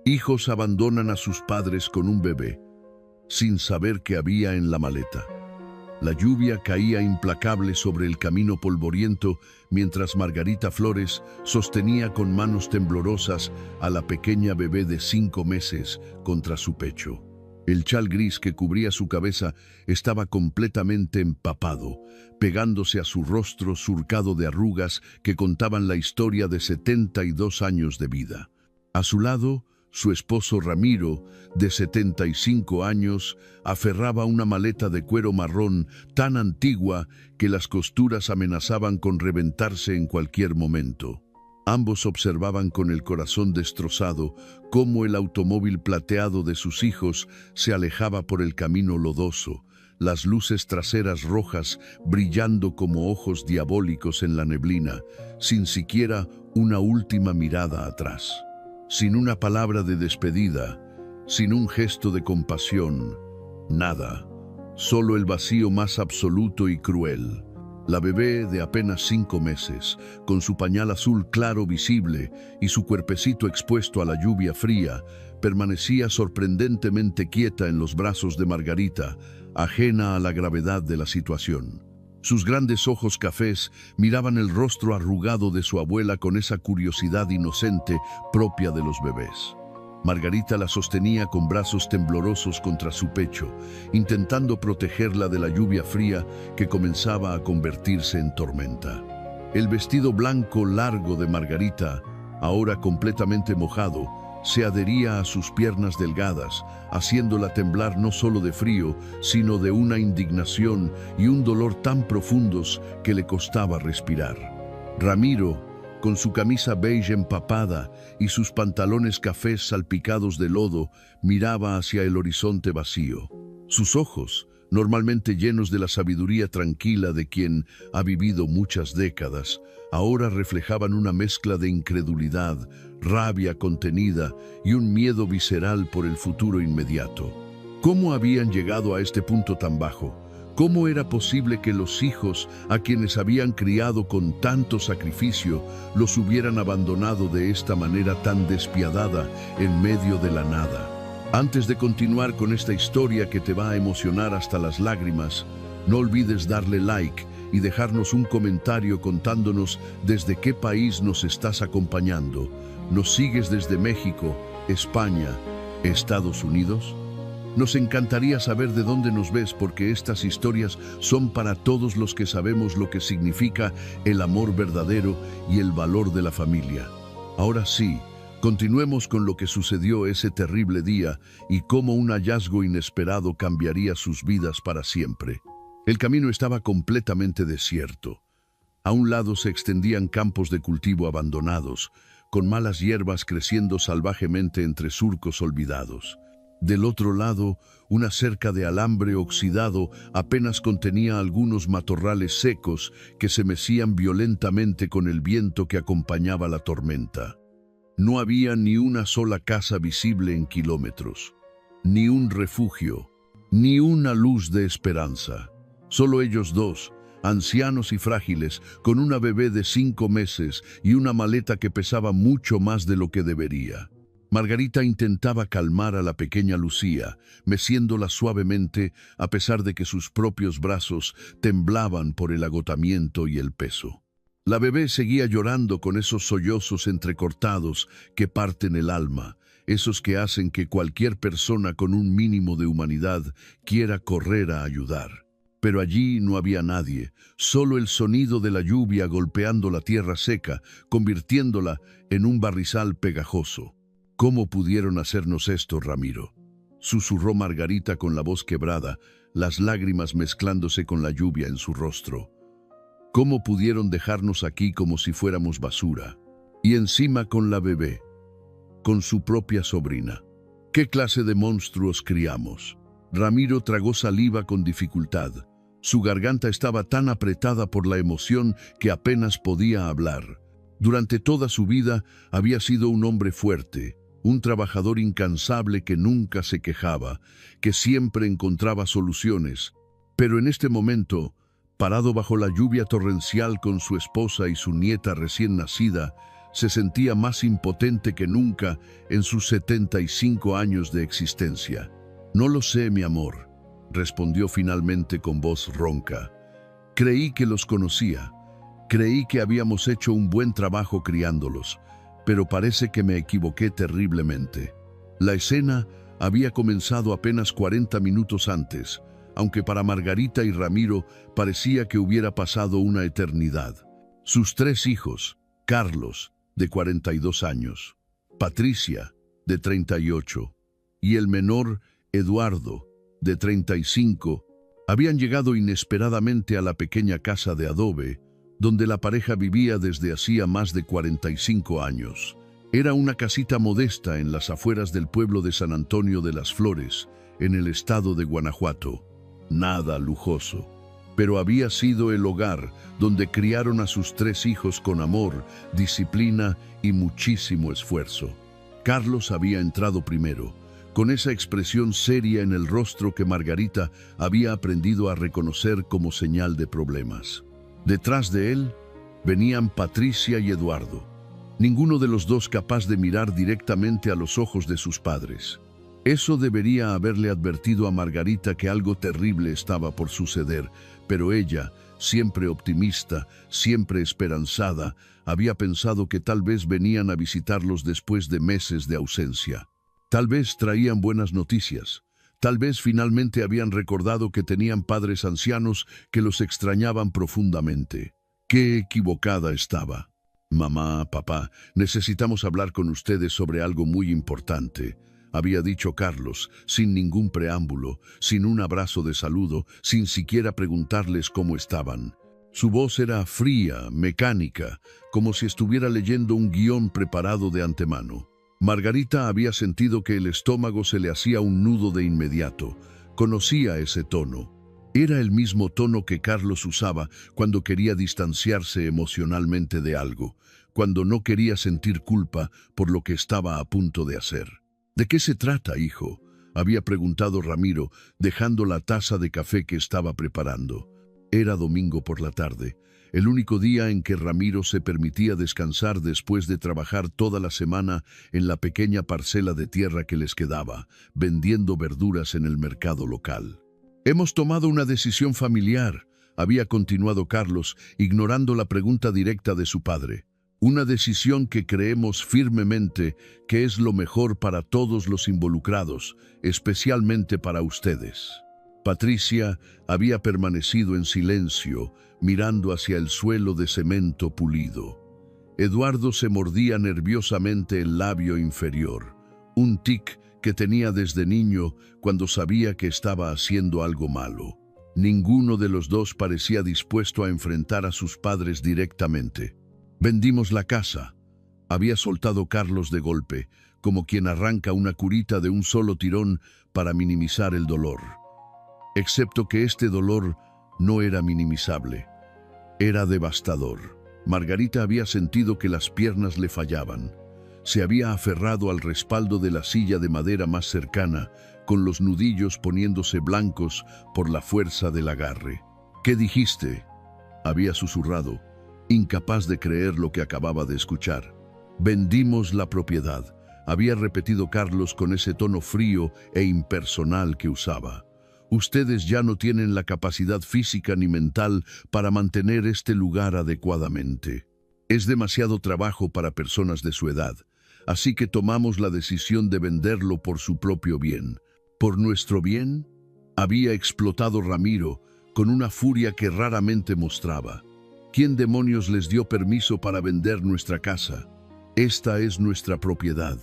Hijos abandonan a sus padres con un bebé, sin saber qué había en la maleta. La lluvia caía implacable sobre el camino polvoriento mientras Margarita Flores sostenía con manos temblorosas a la pequeña bebé de 5 meses contra su pecho. El chal gris que cubría su cabeza estaba completamente empapado, pegándose a su rostro surcado de arrugas que contaban la historia de 72 años de vida. A su lado, su esposo Ramiro, de 75 años, aferraba una maleta de cuero marrón tan antigua que las costuras amenazaban con reventarse en cualquier momento. Ambos observaban con el corazón destrozado cómo el automóvil plateado de sus hijos se alejaba por el camino lodoso, las luces traseras rojas brillando como ojos diabólicos en la neblina, sin siquiera una última mirada atrás. Sin una palabra de despedida, sin un gesto de compasión, nada, solo el vacío más absoluto y cruel. La bebé de apenas 5 meses, con su pañal azul claro visible y su cuerpecito expuesto a la lluvia fría, permanecía sorprendentemente quieta en los brazos de Margarita, ajena a la gravedad de la situación. Sus grandes ojos cafés miraban el rostro arrugado de su abuela con esa curiosidad inocente propia de los bebés. Margarita la sostenía con brazos temblorosos contra su pecho, intentando protegerla de la lluvia fría que comenzaba a convertirse en tormenta. El vestido blanco largo de Margarita, ahora completamente mojado, se adhería a sus piernas delgadas, haciéndola temblar no solo de frío, sino de una indignación y un dolor tan profundos que le costaba respirar. Ramiro, con su camisa beige empapada y sus pantalones cafés salpicados de lodo, miraba hacia el horizonte vacío. Sus ojos, normalmente llenos de la sabiduría tranquila de quien ha vivido muchas décadas, ahora reflejaban una mezcla de incredulidad, rabia contenida y un miedo visceral por el futuro inmediato. ¿Cómo habían llegado a este punto tan bajo? ¿Cómo era posible que los hijos, a quienes habían criado con tanto sacrificio, los hubieran abandonado de esta manera tan despiadada en medio de la nada? Antes de continuar con esta historia que te va a emocionar hasta las lágrimas, no olvides darle like y dejarnos un comentario contándonos desde qué país nos estás acompañando. ¿Nos sigues desde México, España, Estados Unidos? Nos encantaría saber de dónde nos ves porque estas historias son para todos los que sabemos lo que significa el amor verdadero y el valor de la familia. Ahora sí, continuemos con lo que sucedió ese terrible día y cómo un hallazgo inesperado cambiaría sus vidas para siempre. El camino estaba completamente desierto. A un lado se extendían campos de cultivo abandonados, con malas hierbas creciendo salvajemente entre surcos olvidados. Del otro lado, una cerca de alambre oxidado apenas contenía algunos matorrales secos que se mecían violentamente con el viento que acompañaba la tormenta. No había ni una sola casa visible en kilómetros, ni un refugio, ni una luz de esperanza. Solo ellos dos, ancianos y frágiles, con una bebé de 5 meses y una maleta que pesaba mucho más de lo que debería. Margarita intentaba calmar a la pequeña Lucía, meciéndola suavemente a pesar de que sus propios brazos temblaban por el agotamiento y el peso. La bebé seguía llorando con esos sollozos entrecortados que parten el alma, esos que hacen que cualquier persona con un mínimo de humanidad quiera correr a ayudar. Pero allí no había nadie, solo el sonido de la lluvia golpeando la tierra seca, convirtiéndola en un barrizal pegajoso. ¿Cómo pudieron hacernos esto, Ramiro?, susurró Margarita con la voz quebrada, las lágrimas mezclándose con la lluvia en su rostro. ¿Cómo pudieron dejarnos aquí como si fuéramos basura? Y encima con la bebé, con su propia sobrina. ¿Qué clase de monstruos criamos? Ramiro tragó saliva con dificultad. Su garganta estaba tan apretada por la emoción que apenas podía hablar. Durante toda su vida había sido un hombre fuerte, un trabajador incansable que nunca se quejaba, que siempre encontraba soluciones. Pero en este momento, parado bajo la lluvia torrencial con su esposa y su nieta recién nacida, Se sentía más impotente que nunca en sus 75 años de existencia. «No lo sé, mi amor», respondió finalmente con voz ronca. «Creí que los conocía. Creí que habíamos hecho un buen trabajo criándolos, pero parece que me equivoqué terriblemente». La escena había comenzado apenas 40 minutos antes, aunque para Margarita y Ramiro parecía que hubiera pasado una eternidad. Sus 3 hijos, Carlos, de 42 años, Patricia, de 38, y el menor, Eduardo, de 35, habían llegado inesperadamente a la pequeña casa de adobe, donde la pareja vivía desde hacía más de 45 años. Era una casita modesta en las afueras del pueblo de San Antonio de las Flores, en el estado de Guanajuato. Nada lujoso, pero había sido el hogar donde criaron a sus 3 hijos con amor, disciplina y muchísimo esfuerzo. Carlos había entrado primero, con esa expresión seria en el rostro que Margarita había aprendido a reconocer como señal de problemas. Detrás de él venían Patricia y Eduardo, ninguno de los dos capaz de mirar directamente a los ojos de sus padres. Eso debería haberle advertido a Margarita que algo terrible estaba por suceder, pero ella, siempre optimista, siempre esperanzada, había pensado que tal vez venían a visitarlos después de meses de ausencia. Tal vez traían buenas noticias. Tal vez finalmente habían recordado que tenían padres ancianos que los extrañaban profundamente. ¡Qué equivocada estaba! «Mamá, papá, necesitamos hablar con ustedes sobre algo muy importante», había dicho Carlos, sin ningún preámbulo, sin un abrazo de saludo, sin siquiera preguntarles cómo estaban. Su voz era fría, mecánica, como si estuviera leyendo un guión preparado de antemano. Margarita había sentido que el estómago se le hacía un nudo de inmediato. Conocía ese tono. Era el mismo tono que Carlos usaba cuando quería distanciarse emocionalmente de algo, cuando no quería sentir culpa por lo que estaba a punto de hacer. «¿De qué se trata, hijo?», había preguntado Ramiro, dejando la taza de café que estaba preparando. Era domingo por la tarde, el único día en que Ramiro se permitía descansar después de trabajar toda la semana en la pequeña parcela de tierra que les quedaba, vendiendo verduras en el mercado local. «Hemos tomado una decisión familiar», había continuado Carlos, ignorando la pregunta directa de su padre. «Una decisión que creemos firmemente que es lo mejor para todos los involucrados, especialmente para ustedes». Patricia había permanecido en silencio, mirando hacia el suelo de cemento pulido. Eduardo se mordía nerviosamente el labio inferior, un tic que tenía desde niño cuando sabía que estaba haciendo algo malo. Ninguno de los dos parecía dispuesto a enfrentar a sus padres directamente. «Vendimos la casa», había soltado Carlos de golpe, como quien arranca una curita de un solo tirón para minimizar el dolor. Excepto que este dolor no era minimizable. Era devastador. Margarita había sentido que las piernas le fallaban. Se había aferrado al respaldo de la silla de madera más cercana, con los nudillos poniéndose blancos por la fuerza del agarre. «¿Qué dijiste?», había susurrado, incapaz de creer lo que acababa de escuchar. «Vendimos la propiedad», había repetido Carlos con ese tono frío e impersonal que usaba. «Ustedes ya no tienen la capacidad física ni mental para mantener este lugar adecuadamente. Es demasiado trabajo para personas de su edad, así que tomamos la decisión de venderlo por su propio bien». «¿Por nuestro bien?», había explotado Ramiro, con una furia que raramente mostraba. «¿Quién demonios les dio permiso para vender nuestra casa? Esta es nuestra propiedad.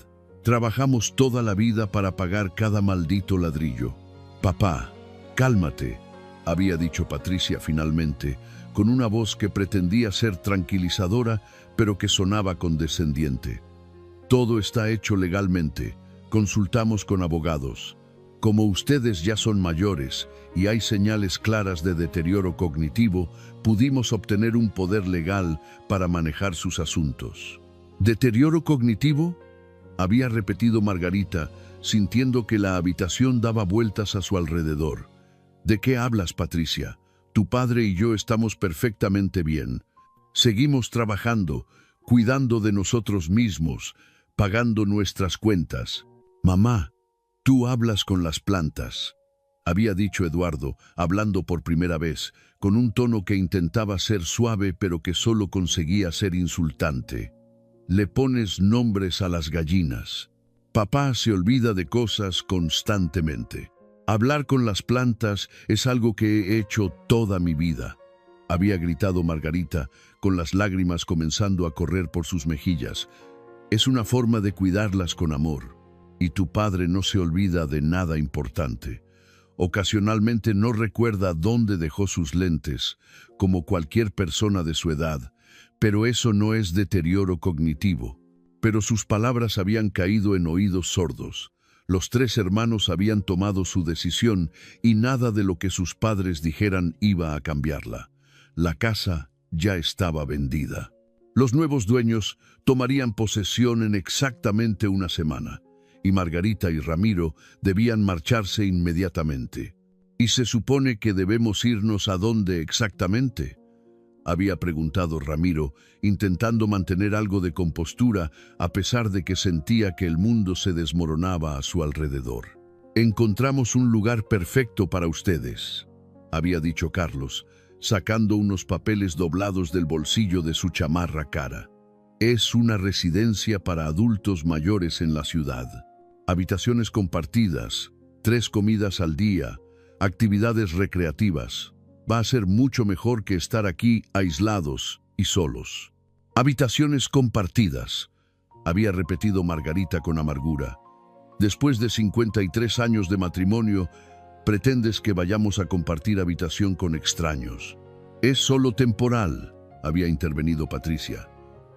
Trabajamos toda la vida para pagar cada maldito ladrillo». «Papá, cálmate», había dicho Patricia finalmente, con una voz que pretendía ser tranquilizadora, pero que sonaba condescendiente. «Todo está hecho legalmente. Consultamos con abogados. Como ustedes ya son mayores y hay señales claras de deterioro cognitivo, pudimos obtener un poder legal para manejar sus asuntos». «¿Deterioro cognitivo?», había repetido Margarita, sintiendo que la habitación daba vueltas a su alrededor. «¿De qué hablas, Patricia? Tu padre y yo estamos perfectamente bien. Seguimos trabajando, cuidando de nosotros mismos, pagando nuestras cuentas. «Mamá, tú hablas con las plantas», había dicho Eduardo, hablando por primera vez, con un tono que intentaba ser suave pero que solo conseguía ser insultante. «Le pones nombres a las gallinas. Papá se olvida de cosas constantemente. Hablar con las plantas es algo que he hecho toda mi vida», había gritado Margarita, con las lágrimas comenzando a correr por sus mejillas. «Es una forma de cuidarlas con amor, y tu padre no se olvida de nada importante. Ocasionalmente no recuerda dónde dejó sus lentes, como cualquier persona de su edad, pero eso no es deterioro cognitivo». Pero sus palabras habían caído en oídos sordos. Los tres hermanos habían tomado su decisión y nada de lo que sus padres dijeran iba a cambiarla. La casa ya estaba vendida. Los nuevos dueños tomarían posesión en exactamente una semana, y Margarita y Ramiro debían marcharse inmediatamente. «¿Y se supone que debemos irnos a dónde exactamente?», había preguntado Ramiro, intentando mantener algo de compostura a pesar de que sentía que el mundo se desmoronaba a su alrededor. «Encontramos un lugar perfecto para ustedes», había dicho Carlos, sacando unos papeles doblados del bolsillo de su chamarra cara. «Es una residencia para adultos mayores en la ciudad. Habitaciones compartidas, 3 comidas al día, actividades recreativas. Va a ser mucho mejor que estar aquí aislados y solos». «Habitaciones compartidas», había repetido Margarita con amargura. «Después de 53 años de matrimonio, pretendes que vayamos a compartir habitación con extraños». «Es solo temporal», había intervenido Patricia.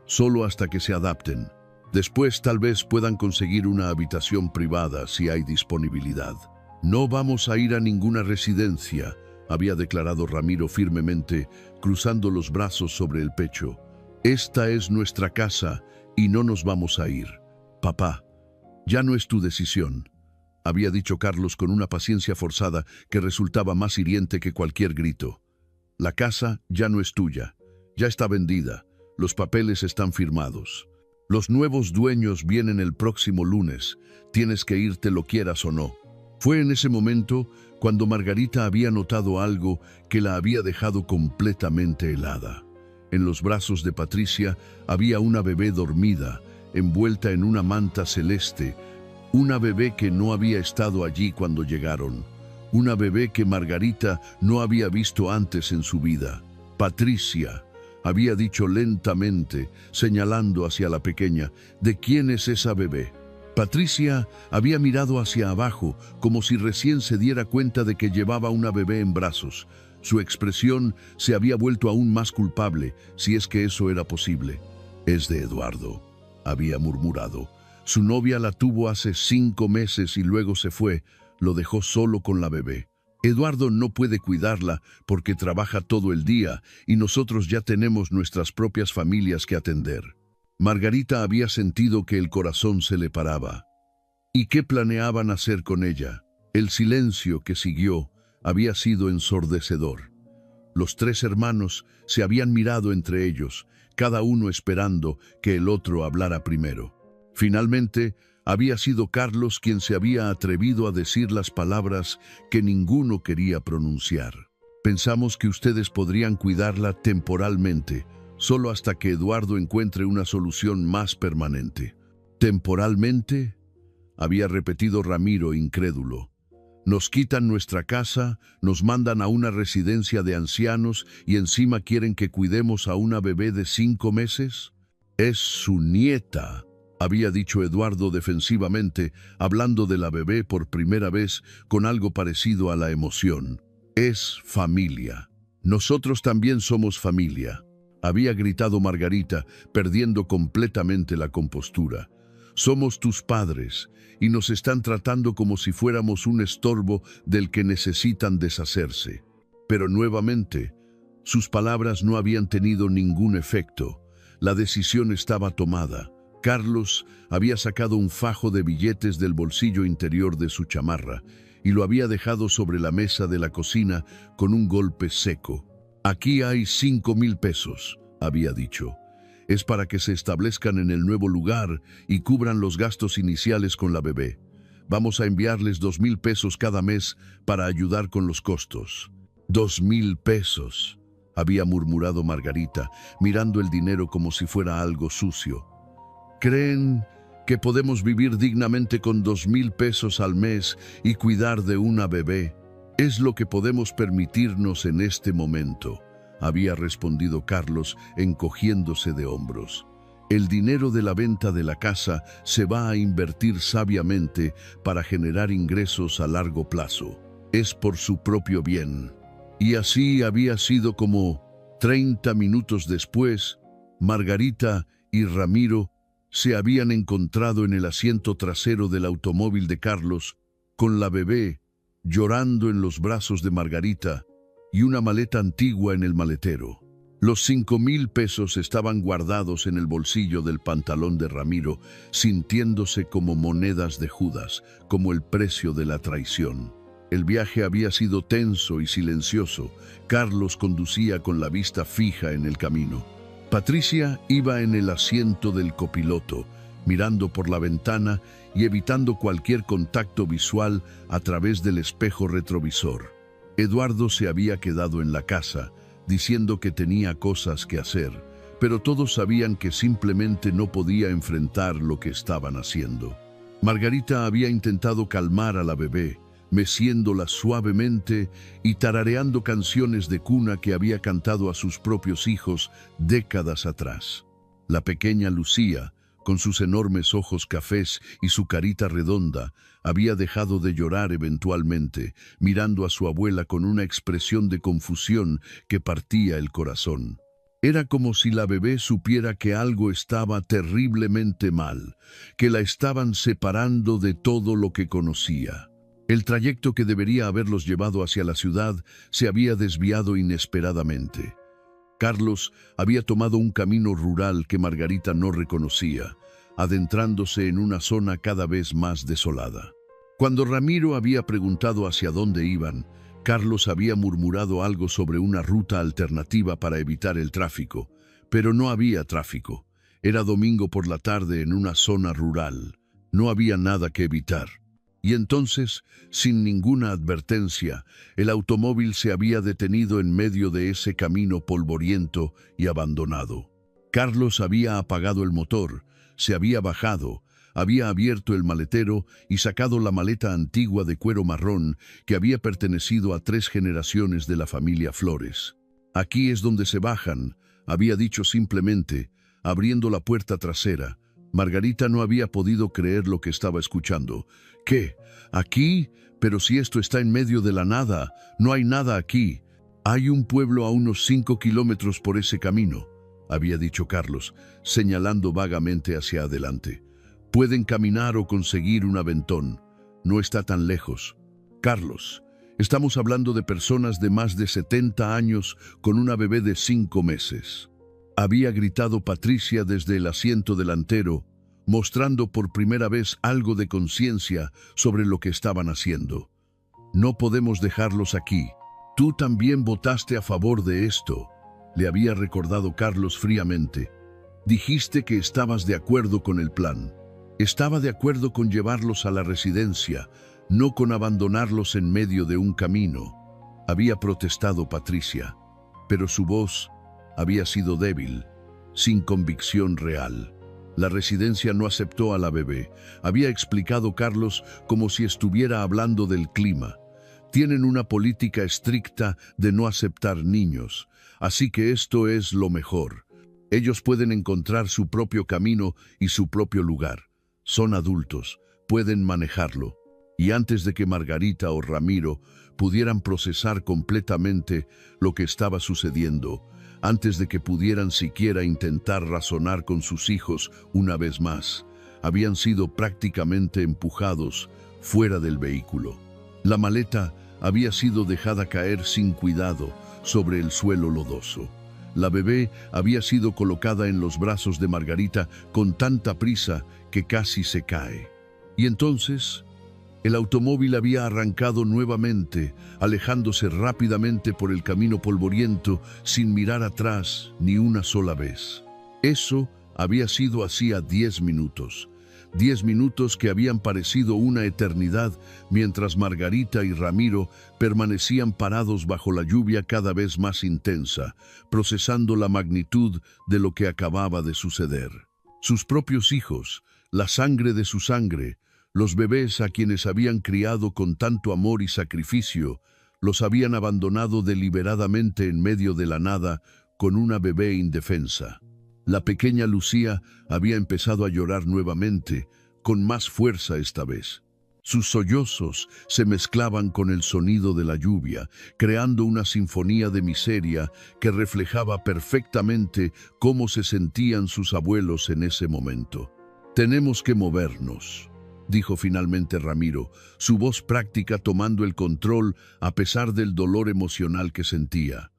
«Solo hasta que se adapten. Después tal vez puedan conseguir una habitación privada si hay disponibilidad». «No vamos a ir a ninguna residencia», había declarado Ramiro firmemente, cruzando los brazos sobre el pecho. «Esta es nuestra casa y no nos vamos a ir. Papá, ya no es tu decisión», había dicho Carlos con una paciencia forzada que resultaba más hiriente que cualquier grito. «La casa ya no es tuya, ya está vendida, los papeles están firmados. Los nuevos dueños vienen el próximo lunes, tienes que irte lo quieras o no». Fue en ese momento cuando Margarita había notado algo que la había dejado completamente helada. En los brazos de Patricia había una bebé dormida, envuelta en una manta celeste, una bebé que no había estado allí cuando llegaron, una bebé que Margarita no había visto antes en su vida. «Patricia», había dicho lentamente, señalando hacia la pequeña, «¿de quién es esa bebé?». Patricia había mirado hacia abajo, como si recién se diera cuenta de que llevaba una bebé en brazos. Su expresión se había vuelto aún más culpable, si es que eso era posible. «Es de Eduardo», había murmurado. «Su novia la tuvo hace 5 meses y luego se fue, lo dejó solo con la bebé. Eduardo no puede cuidarla porque trabaja todo el día y nosotros ya tenemos nuestras propias familias que atender». Margarita había sentido que el corazón se le paraba. ¿Y qué planeaban hacer con ella? El silencio que siguió había sido ensordecedor. Los 3 hermanos se habían mirado entre ellos, cada uno esperando que el otro hablara primero. Finalmente, había sido Carlos quien se había atrevido a decir las palabras que ninguno quería pronunciar. «Pensamos que ustedes podrían cuidarla temporalmente, solo hasta que Eduardo encuentre una solución más permanente». «¿Temporalmente?», había repetido Ramiro incrédulo. «Nos quitan nuestra casa, nos mandan a una residencia de ancianos y encima quieren que cuidemos a una bebé de 5 meses. Es su nieta», había dicho Eduardo defensivamente, hablando de la bebé por primera vez con algo parecido a la emoción. «Es familia. Nosotros también somos familia», había gritado Margarita, perdiendo completamente la compostura. «Somos tus padres y nos están tratando como si fuéramos un estorbo del que necesitan deshacerse». Pero nuevamente, sus palabras no habían tenido ningún efecto. La decisión estaba tomada. Carlos había sacado un fajo de billetes del bolsillo interior de su chamarra y lo había dejado sobre la mesa de la cocina con un golpe seco. «Aquí hay 5,000 pesos», había dicho. Es para que se establezcan en el nuevo lugar y cubran los gastos iniciales con la bebé. Vamos a enviarles 2,000 pesos cada mes para ayudar con los costos. 2,000 pesos, había murmurado Margarita, mirando el dinero como si fuera algo sucio. ¿Creen que podemos vivir dignamente con 2,000 pesos al mes y cuidar de una bebé? Es lo que podemos permitirnos en este momento, había respondido Carlos, encogiéndose de hombros. El dinero de la venta de la casa se va a invertir sabiamente para generar ingresos a largo plazo. Es por su propio bien. Y así había sido como 30 minutos después, Margarita y Ramiro se habían encontrado en el asiento trasero del automóvil de Carlos, con la bebé llorando en los brazos de Margarita y una maleta antigua en el maletero. Los 5,000 pesos estaban guardados en el bolsillo del pantalón de Ramiro, sintiéndose como monedas de Judas, como el precio de la traición. El viaje había sido tenso y silencioso. Carlos conducía con la vista fija en el camino. Patricia iba en el asiento del copiloto, mirando por la ventana y evitando cualquier contacto visual a través del espejo retrovisor. Eduardo se había quedado en la casa, diciendo que tenía cosas que hacer, pero todos sabían que simplemente no podía enfrentar lo que estaban haciendo. Margarita había intentado calmar a la bebé, meciéndola suavemente y tarareando canciones de cuna que había cantado a sus propios hijos décadas atrás. La pequeña Lucía, con sus enormes ojos cafés y su carita redonda, había dejado de llorar eventualmente, mirando a su abuela con una expresión de confusión que partía el corazón. Era como si la bebé supiera que algo estaba terriblemente mal, que la estaban separando de todo lo que conocía. El trayecto que debería haberlos llevado hacia la ciudad se había desviado inesperadamente. Carlos había tomado un camino rural que Margarita no reconocía, adentrándose en una zona cada vez más desolada. Cuando Ramiro había preguntado hacia dónde iban, Carlos había murmurado algo sobre una ruta alternativa para evitar el tráfico, pero no había tráfico. Era domingo por la tarde en una zona rural. No había nada que evitar. Y entonces, sin ninguna advertencia, el automóvil se había detenido en medio de ese camino polvoriento y abandonado. Carlos había apagado el motor, se había bajado, había abierto el maletero y sacado la maleta antigua de cuero marrón que había pertenecido a 3 generaciones de la familia Flores. «Aquí es donde se bajan», había dicho simplemente, abriendo la puerta trasera. Margarita no había podido creer lo que estaba escuchando. «¿Qué? ¿Aquí? Pero si esto está en medio de la nada, no hay nada aquí. Hay un pueblo a unos 5 kilómetros por ese camino», había dicho Carlos, señalando vagamente hacia adelante. «Pueden caminar o conseguir un aventón. No está tan lejos». «Carlos, estamos hablando de personas de más de 70 años con una bebé de 5 meses». Había gritado Patricia desde el asiento delantero, mostrando por primera vez algo de conciencia sobre lo que estaban haciendo. «No podemos dejarlos aquí. Tú también votaste a favor de esto», le había recordado Carlos fríamente. «Dijiste que estabas de acuerdo con el plan. Estaba de acuerdo con llevarlos a la residencia, no con abandonarlos en medio de un camino», había protestado Patricia, pero su voz había sido débil, sin convicción real. La residencia no aceptó a la bebé, había explicado Carlos como si estuviera hablando del clima. Tienen una política estricta de no aceptar niños, así que esto es lo mejor. Ellos pueden encontrar su propio camino y su propio lugar. Son adultos, pueden manejarlo. Y antes de que Margarita o Ramiro pudieran procesar completamente lo que estaba sucediendo, antes de que pudieran siquiera intentar razonar con sus hijos una vez más, habían sido prácticamente empujados fuera del vehículo. La maleta había sido dejada caer sin cuidado sobre el suelo lodoso. La bebé había sido colocada en los brazos de Margarita con tanta prisa que casi se cae. Y entonces el automóvil había arrancado nuevamente, alejándose rápidamente por el camino polvoriento sin mirar atrás ni una sola vez. Eso había sido hacía 10 minutos. 10 minutos que habían parecido una eternidad mientras Margarita y Ramiro permanecían parados bajo la lluvia cada vez más intensa, procesando la magnitud de lo que acababa de suceder. Sus propios hijos, la sangre de su sangre, los bebés a quienes habían criado con tanto amor y sacrificio, los habían abandonado deliberadamente en medio de la nada con una bebé indefensa. La pequeña Lucía había empezado a llorar nuevamente, con más fuerza esta vez. Sus sollozos se mezclaban con el sonido de la lluvia, creando una sinfonía de miseria que reflejaba perfectamente cómo se sentían sus abuelos en ese momento. «Tenemos que movernos», dijo finalmente Ramiro, su voz práctica tomando el control a pesar del dolor emocional que sentía.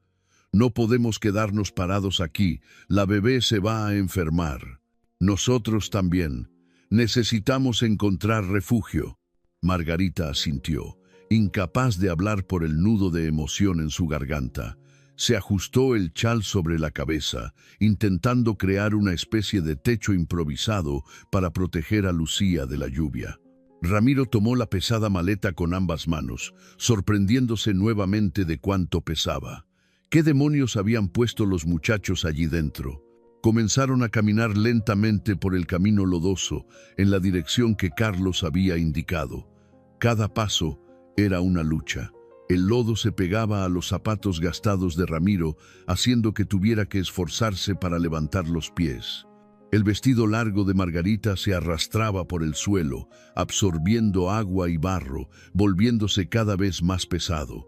«No podemos quedarnos parados aquí, la bebé se va a enfermar. Nosotros también. Necesitamos encontrar refugio». Margarita asintió, incapaz de hablar por el nudo de emoción en su garganta. Se ajustó el chal sobre la cabeza, intentando crear una especie de techo improvisado para proteger a Lucía de la lluvia. Ramiro tomó la pesada maleta con ambas manos, sorprendiéndose nuevamente de cuánto pesaba. ¿Qué demonios habían puesto los muchachos allí dentro? Comenzaron a caminar lentamente por el camino lodoso, en la dirección que Carlos había indicado. Cada paso era una lucha. El lodo se pegaba a los zapatos gastados de Ramiro, haciendo que tuviera que esforzarse para levantar los pies. El vestido largo de Margarita se arrastraba por el suelo, absorbiendo agua y barro, volviéndose cada vez más pesado.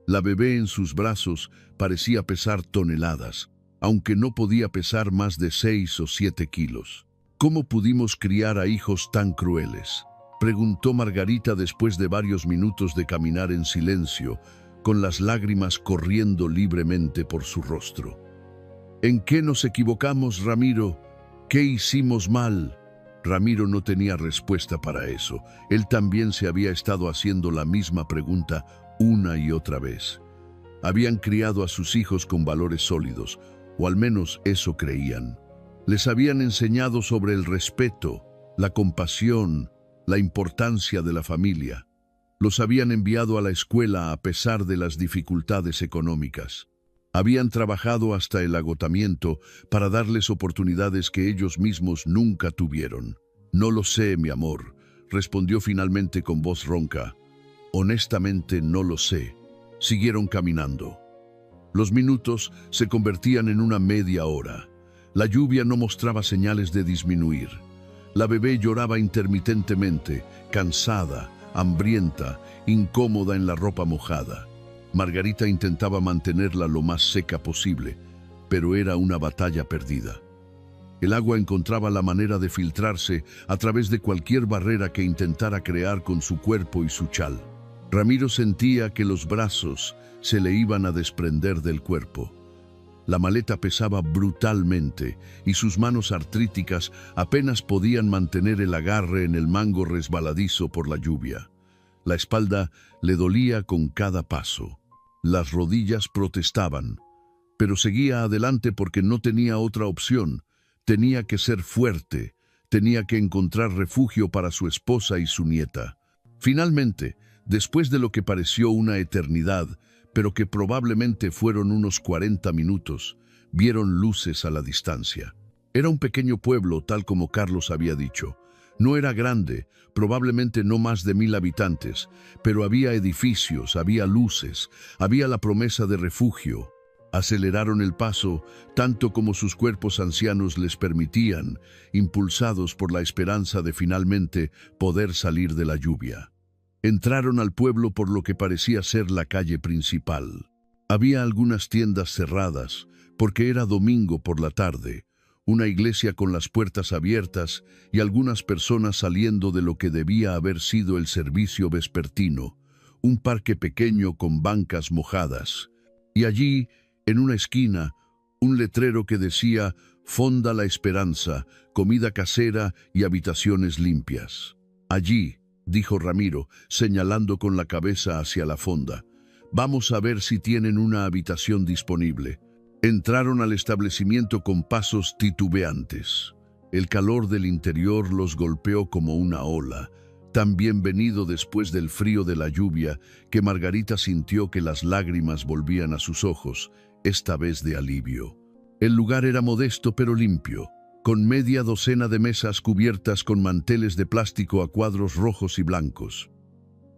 La bebé en sus brazos parecía pesar toneladas, aunque no podía pesar más de 6 o 7 kilos. ¿Cómo pudimos criar a hijos tan crueles?, preguntó Margarita después de varios minutos de caminar en silencio, con las lágrimas corriendo libremente por su rostro. ¿En qué nos equivocamos, Ramiro? ¿Qué hicimos mal? Ramiro no tenía respuesta para eso. Él también se había estado haciendo la misma pregunta una y otra vez. Habían criado a sus hijos con valores sólidos, o al menos eso creían. Les habían enseñado sobre el respeto, la compasión, la importancia de la familia. Los habían enviado a la escuela a pesar de las dificultades económicas. Habían trabajado hasta el agotamiento para darles oportunidades que ellos mismos nunca tuvieron. «No lo sé, mi amor», respondió finalmente con voz ronca. «Honestamente no lo sé». Siguieron caminando. Los minutos se convertían en una media hora. La lluvia no mostraba señales de disminuir. La bebé lloraba intermitentemente, cansada, hambrienta, incómoda en la ropa mojada. Margarita intentaba mantenerla lo más seca posible, pero era una batalla perdida. El agua encontraba la manera de filtrarse a través de cualquier barrera que intentara crear con su cuerpo y su chal. Ramiro sentía que los brazos se le iban a desprender del cuerpo. La maleta pesaba brutalmente y sus manos artríticas apenas podían mantener el agarre en el mango resbaladizo por la lluvia. La espalda le dolía con cada paso. Las rodillas protestaban, pero seguía adelante porque no tenía otra opción. Tenía que ser fuerte, tenía que encontrar refugio para su esposa y su nieta. Finalmente, después de lo que pareció una eternidad, pero que probablemente fueron unos 40 minutos, vieron luces a la distancia. Era un pequeño pueblo, tal como Carlos había dicho. No era grande, probablemente no más de 1000 habitantes, pero había edificios, había luces, había la promesa de refugio. Aceleraron el paso, tanto como sus cuerpos ancianos les permitían, impulsados por la esperanza de finalmente poder salir de la lluvia. Entraron al pueblo por lo que parecía ser la calle principal. Había algunas tiendas cerradas, porque era domingo por la tarde, una iglesia con las puertas abiertas y algunas personas saliendo de lo que debía haber sido el servicio vespertino, un parque pequeño con bancas mojadas. Y allí, en una esquina, un letrero que decía «Fonda La Esperanza, comida casera y habitaciones limpias». «Allí», dijo Ramiro, señalando con la cabeza hacia la fonda. «Vamos a ver si tienen una habitación disponible». Entraron al establecimiento con pasos titubeantes. El calor del interior los golpeó como una ola, tan bienvenido después del frío de la lluvia que Margarita sintió que las lágrimas volvían a sus ojos, esta vez de alivio. El lugar era modesto pero limpio, con media docena de mesas cubiertas con manteles de plástico a cuadros rojos y blancos.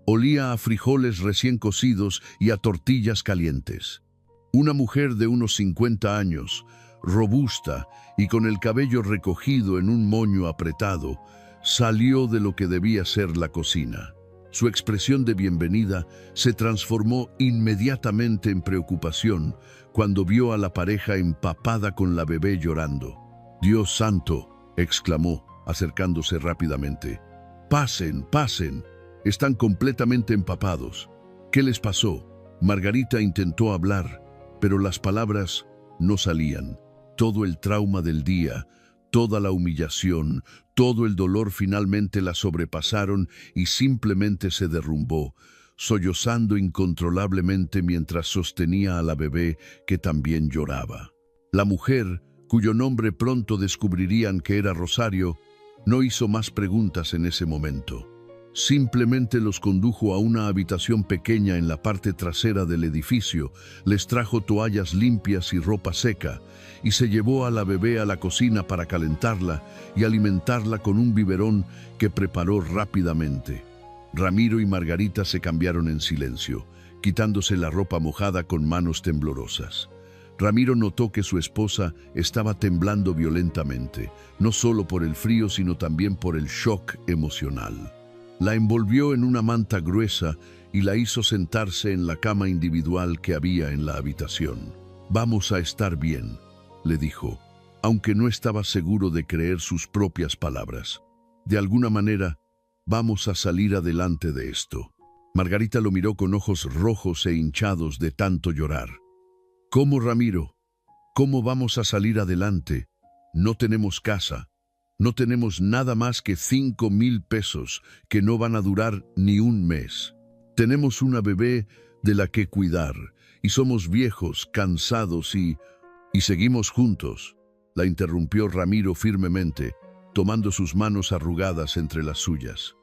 Olía a frijoles recién cocidos y a tortillas calientes. Una mujer de unos 50 años, robusta y con el cabello recogido en un moño apretado, salió de lo que debía ser la cocina. Su expresión de bienvenida se transformó inmediatamente en preocupación cuando vio a la pareja empapada con la bebé llorando. «Dios santo», exclamó, acercándose rápidamente. «Pasen, pasen. Están completamente empapados. ¿Qué les pasó?» Margarita intentó hablar, pero las palabras no salían. Todo el trauma del día, toda la humillación, todo el dolor finalmente la sobrepasaron y simplemente se derrumbó, sollozando incontrolablemente mientras sostenía a la bebé que también lloraba. La mujer, cuyo nombre pronto descubrirían que era Rosario, no hizo más preguntas en ese momento. Simplemente los condujo a una habitación pequeña en la parte trasera del edificio, les trajo toallas limpias y ropa seca, y se llevó a la bebé a la cocina para calentarla y alimentarla con un biberón que preparó rápidamente. Ramiro y Margarita se cambiaron en silencio, quitándose la ropa mojada con manos temblorosas. Ramiro notó que su esposa estaba temblando violentamente, no solo por el frío, sino también por el shock emocional. La envolvió en una manta gruesa y la hizo sentarse en la cama individual que había en la habitación. «Vamos a estar bien», le dijo, aunque no estaba seguro de creer sus propias palabras. «De alguna manera, vamos a salir adelante de esto». Margarita lo miró con ojos rojos e hinchados de tanto llorar. «¿Cómo, Ramiro? ¿Cómo vamos a salir adelante? No tenemos casa. No tenemos nada más que 5,000 pesos que no van a durar ni un mes. Tenemos una bebé de la que cuidar y somos viejos, cansados y seguimos juntos», la interrumpió Ramiro firmemente, tomando sus manos arrugadas entre las suyas.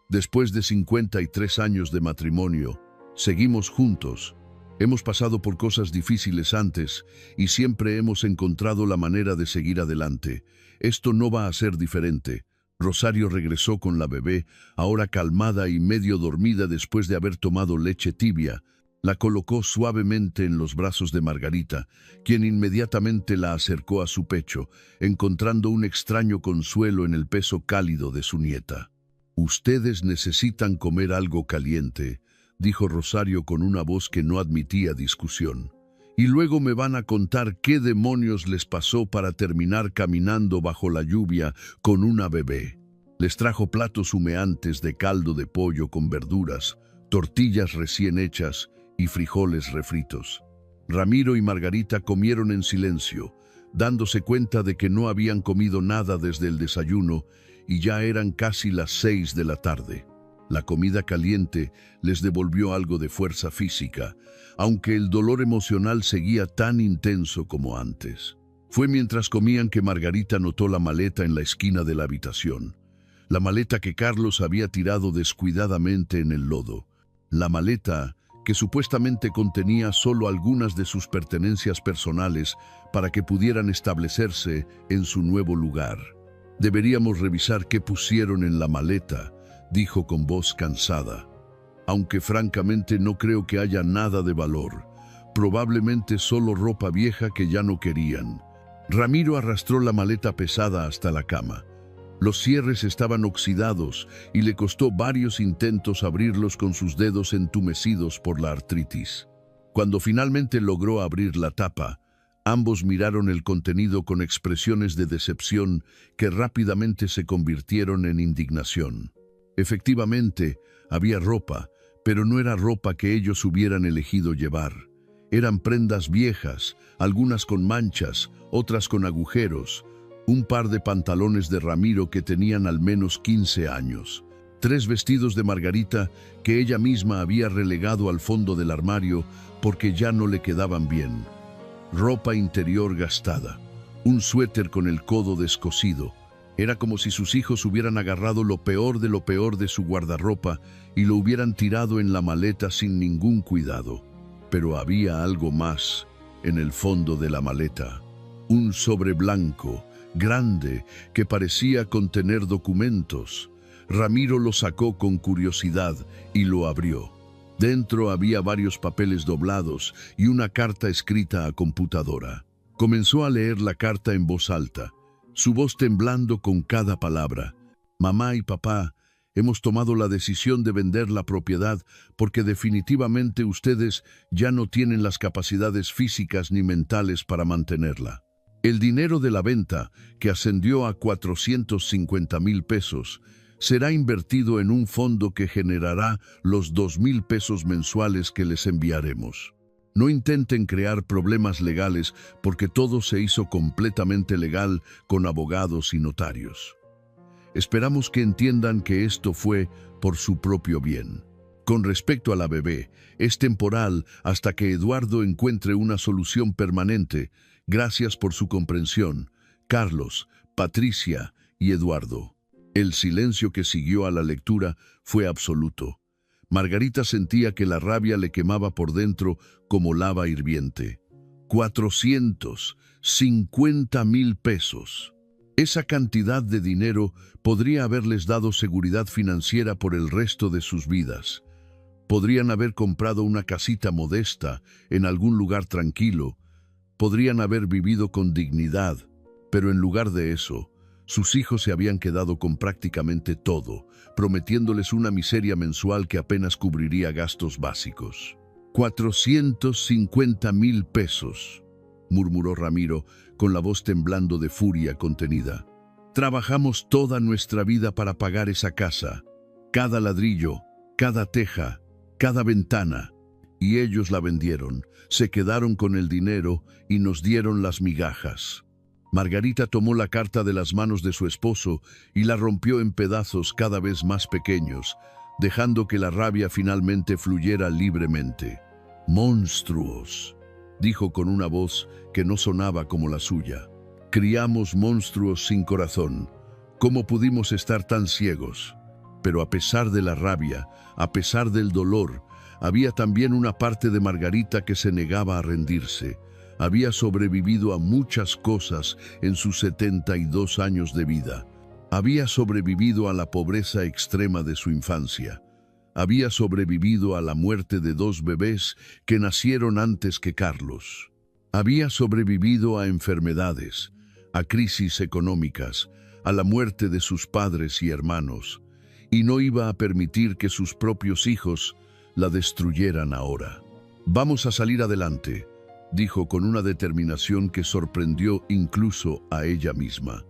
«Después de 53 años de matrimonio, seguimos juntos. Hemos pasado por cosas difíciles antes y siempre hemos encontrado la manera de seguir adelante. Esto no va a ser diferente». Rosario regresó con la bebé, ahora calmada y medio dormida después de haber tomado leche tibia. La colocó suavemente en los brazos de Margarita, quien inmediatamente la acercó a su pecho, encontrando un extraño consuelo en el peso cálido de su nieta. «Ustedes necesitan comer algo caliente», dijo Rosario con una voz que no admitía discusión. «Y luego me van a contar qué demonios les pasó para terminar caminando bajo la lluvia con una bebé». Les trajo platos humeantes de caldo de pollo con verduras, tortillas recién hechas y frijoles refritos. Ramiro y Margarita comieron en silencio, dándose cuenta de que no habían comido nada desde el desayuno y ya eran casi las 6 de la tarde. La comida caliente les devolvió algo de fuerza física, aunque el dolor emocional seguía tan intenso como antes. Fue mientras comían que Margarita notó la maleta en la esquina de la habitación. La maleta que Carlos había tirado descuidadamente en el lodo. La maleta que supuestamente contenía solo algunas de sus pertenencias personales para que pudieran establecerse en su nuevo lugar. «Deberíamos revisar qué pusieron en la maleta», dijo con voz cansada. «Aunque francamente no creo que haya nada de valor. Probablemente solo ropa vieja que ya no querían». Ramiro arrastró la maleta pesada hasta la cama. Los cierres estaban oxidados y le costó varios intentos abrirlos con sus dedos entumecidos por la artritis. Cuando finalmente logró abrir la tapa, ambos miraron el contenido con expresiones de decepción que rápidamente se convirtieron en indignación. Efectivamente, había ropa, pero no era ropa que ellos hubieran elegido llevar. Eran prendas viejas, algunas con manchas, otras con agujeros, un par de pantalones de Ramiro que tenían al menos 15 años, 3 vestidos de Margarita que ella misma había relegado al fondo del armario porque ya no le quedaban bien. ropa interior gastada, un suéter con el codo descosido. Era como si sus hijos hubieran agarrado lo peor de su guardarropa y lo hubieran tirado en la maleta sin ningún cuidado. Pero había algo más en el fondo de la maleta. Un sobre blanco, grande, que parecía contener documentos. Ramiro lo sacó con curiosidad y lo abrió. Dentro había varios papeles doblados y una carta escrita a computadora. Comenzó a leer la carta en voz alta, su voz temblando con cada palabra. Mamá y papá, hemos tomado la decisión de vender la propiedad porque definitivamente ustedes ya no tienen las capacidades físicas ni mentales para mantenerla. El dinero de la venta, que ascendió a 450,000 pesos, será invertido en un fondo que generará los 2,000 pesos mensuales que les enviaremos. No intenten crear problemas legales porque todo se hizo completamente legal con abogados y notarios. Esperamos que entiendan que esto fue por su propio bien. Con respecto a la bebé, es temporal hasta que Eduardo encuentre una solución permanente. Gracias por su comprensión, Carlos, Patricia y Eduardo. El silencio que siguió a la lectura fue absoluto. Margarita sentía que la rabia le quemaba por dentro como lava hirviente. 450,000 pesos. Esa cantidad de dinero podría haberles dado seguridad financiera por el resto de sus vidas. Podrían haber comprado una casita modesta en algún lugar tranquilo. Podrían haber vivido con dignidad, pero en lugar de eso, sus hijos se habían quedado con prácticamente todo, prometiéndoles una miseria mensual que apenas cubriría gastos básicos. 450,000 pesos, murmuró Ramiro, con la voz temblando de furia contenida. Trabajamos toda nuestra vida para pagar esa casa, cada ladrillo, cada teja, cada ventana, y ellos la vendieron, se quedaron con el dinero y nos dieron las migajas. Margarita tomó la carta de las manos de su esposo y la rompió en pedazos cada vez más pequeños, dejando que la rabia finalmente fluyera libremente. «Monstruos», dijo con una voz que no sonaba como la suya. «Criamos monstruos sin corazón. ¿Cómo pudimos estar tan ciegos?» Pero a pesar de la rabia, a pesar del dolor, había también una parte de Margarita que se negaba a rendirse. Había sobrevivido a muchas cosas en sus 72 años de vida. Había sobrevivido a la pobreza extrema de su infancia. Había sobrevivido a la muerte de 2 bebés que nacieron antes que Carlos. Había sobrevivido a enfermedades, a crisis económicas, a la muerte de sus padres y hermanos, y no iba a permitir que sus propios hijos la destruyeran ahora. «Vamos a salir adelante», dijo con una determinación que sorprendió incluso a ella misma.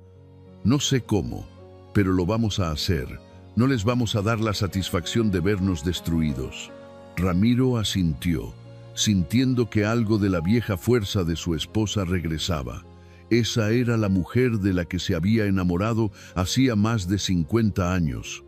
«No sé cómo, pero lo vamos a hacer. No les vamos a dar la satisfacción de vernos destruidos». Ramiro asintió, sintiendo que algo de la vieja fuerza de su esposa regresaba. Esa era la mujer de la que se había enamorado hacía más de 50 años.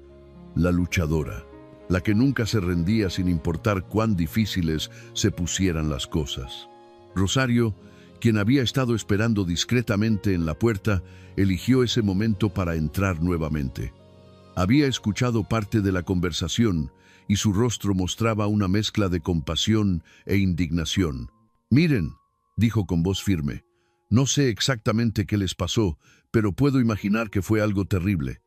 La luchadora, la que nunca se rendía sin importar cuán difíciles se pusieran las cosas. Rosario, quien había estado esperando discretamente en la puerta, eligió ese momento para entrar nuevamente. Había escuchado parte de la conversación y su rostro mostraba una mezcla de compasión e indignación. «Miren», dijo con voz firme, «no sé exactamente qué les pasó, pero puedo imaginar que fue algo terrible.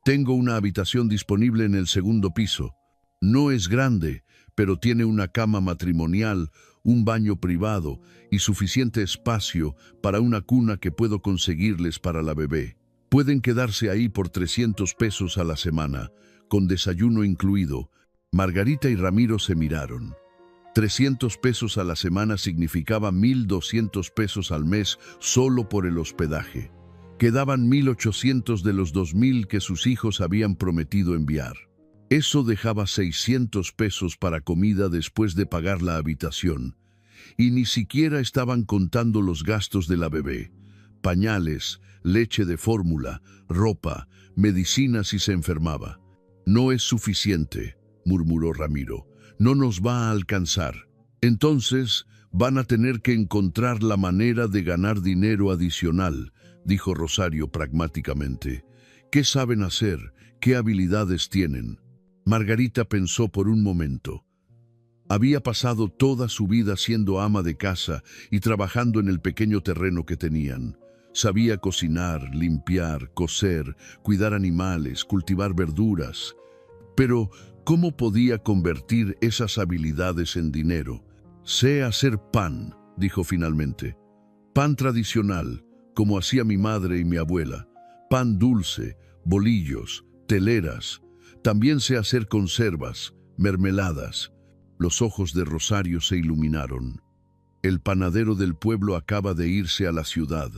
Tengo una habitación disponible en el 2º piso. No es grande, pero tiene una cama matrimonial, un baño privado y suficiente espacio para una cuna que puedo conseguirles para la bebé. Pueden quedarse ahí por 300 pesos a la semana, con desayuno incluido». Margarita y Ramiro se miraron. 300 pesos a la semana significaba 1,200 pesos al mes solo por el hospedaje. Quedaban 1,800 de los 2,000 que sus hijos habían prometido enviar. Eso dejaba 600 pesos para comida después de pagar la habitación. Y ni siquiera estaban contando los gastos de la bebé. Pañales, leche de fórmula, ropa, medicinas si se enfermaba. «No es suficiente», murmuró Ramiro. «No nos va a alcanzar». Entonces van a tener que encontrar la manera de ganar dinero adicional, dijo Rosario pragmáticamente. ¿Qué saben hacer? ¿Qué habilidades tienen? Margarita pensó por un momento. Había pasado toda su vida siendo ama de casa y trabajando en el pequeño terreno que tenían. Sabía cocinar, limpiar, coser, cuidar animales, cultivar verduras. Pero, ¿cómo podía convertir esas habilidades en dinero? Sé hacer pan, dijo finalmente. Pan tradicional, como hacía mi madre y mi abuela. Pan dulce, bolillos, teleras. También sé hacer conservas, mermeladas. Los ojos de Rosario se iluminaron. El panadero del pueblo acaba de irse a la ciudad.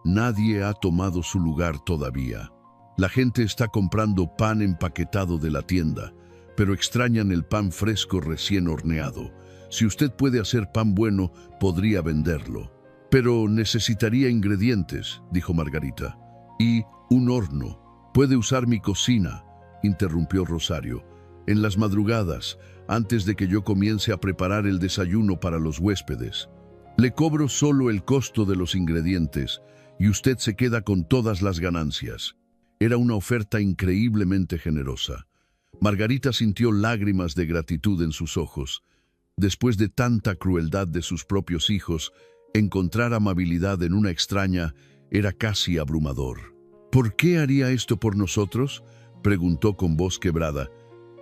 Nadie ha tomado su lugar todavía. La gente está comprando pan empaquetado de la tienda, pero extrañan el pan fresco recién horneado. Si usted puede hacer pan bueno, podría venderlo. Pero necesitaría ingredientes, dijo Margarita. Y un horno. Puede usar mi cocina, interrumpió Rosario. En las madrugadas, antes de que yo comience a preparar el desayuno para los huéspedes. Le cobro solo el costo de los ingredientes y usted se queda con todas las ganancias. Era una oferta increíblemente generosa. Margarita sintió lágrimas de gratitud en sus ojos. Después de tanta crueldad de sus propios hijos, encontrar amabilidad en una extraña era casi abrumador. ¿Por qué haría esto por nosotros?, preguntó con voz quebrada.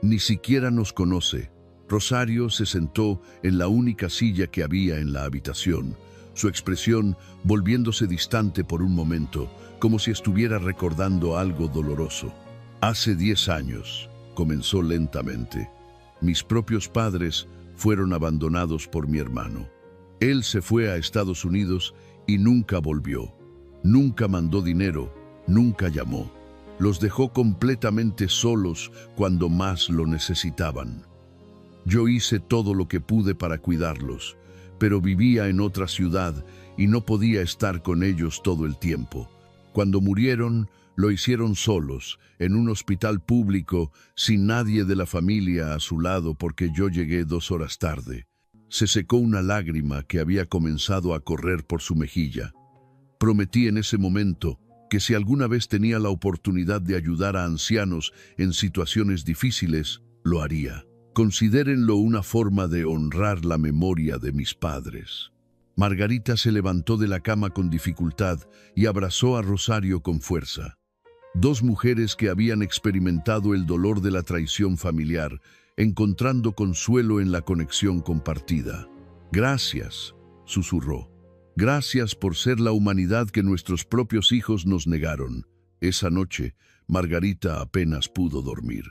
Ni siquiera nos conoce. Rosario se sentó en la única silla que había en la habitación, su expresión volviéndose distante por un momento, como si estuviera recordando algo doloroso. Hace 10 años, comenzó lentamente, mis propios padres fueron abandonados por mi hermano. Él se fue a Estados Unidos y nunca volvió. Nunca mandó dinero, nunca llamó. Los dejó completamente solos cuando más lo necesitaban. Yo hice todo lo que pude para cuidarlos, pero vivía en otra ciudad y no podía estar con ellos todo el tiempo. Cuando murieron, lo hicieron solos, en un hospital público, sin nadie de la familia a su lado porque yo llegué 2 horas tarde. Se secó una lágrima que había comenzado a correr por su mejilla. Prometí en ese momento que si alguna vez tenía la oportunidad de ayudar a ancianos en situaciones difíciles, lo haría. Considérenlo una forma de honrar la memoria de mis padres. Margarita se levantó de la cama con dificultad y abrazó a Rosario con fuerza. 2 mujeres que habían experimentado el dolor de la traición familiar, encontrando consuelo en la conexión compartida. Gracias, susurró. Gracias por ser la humanidad que nuestros propios hijos nos negaron. Esa noche, Margarita apenas pudo dormir.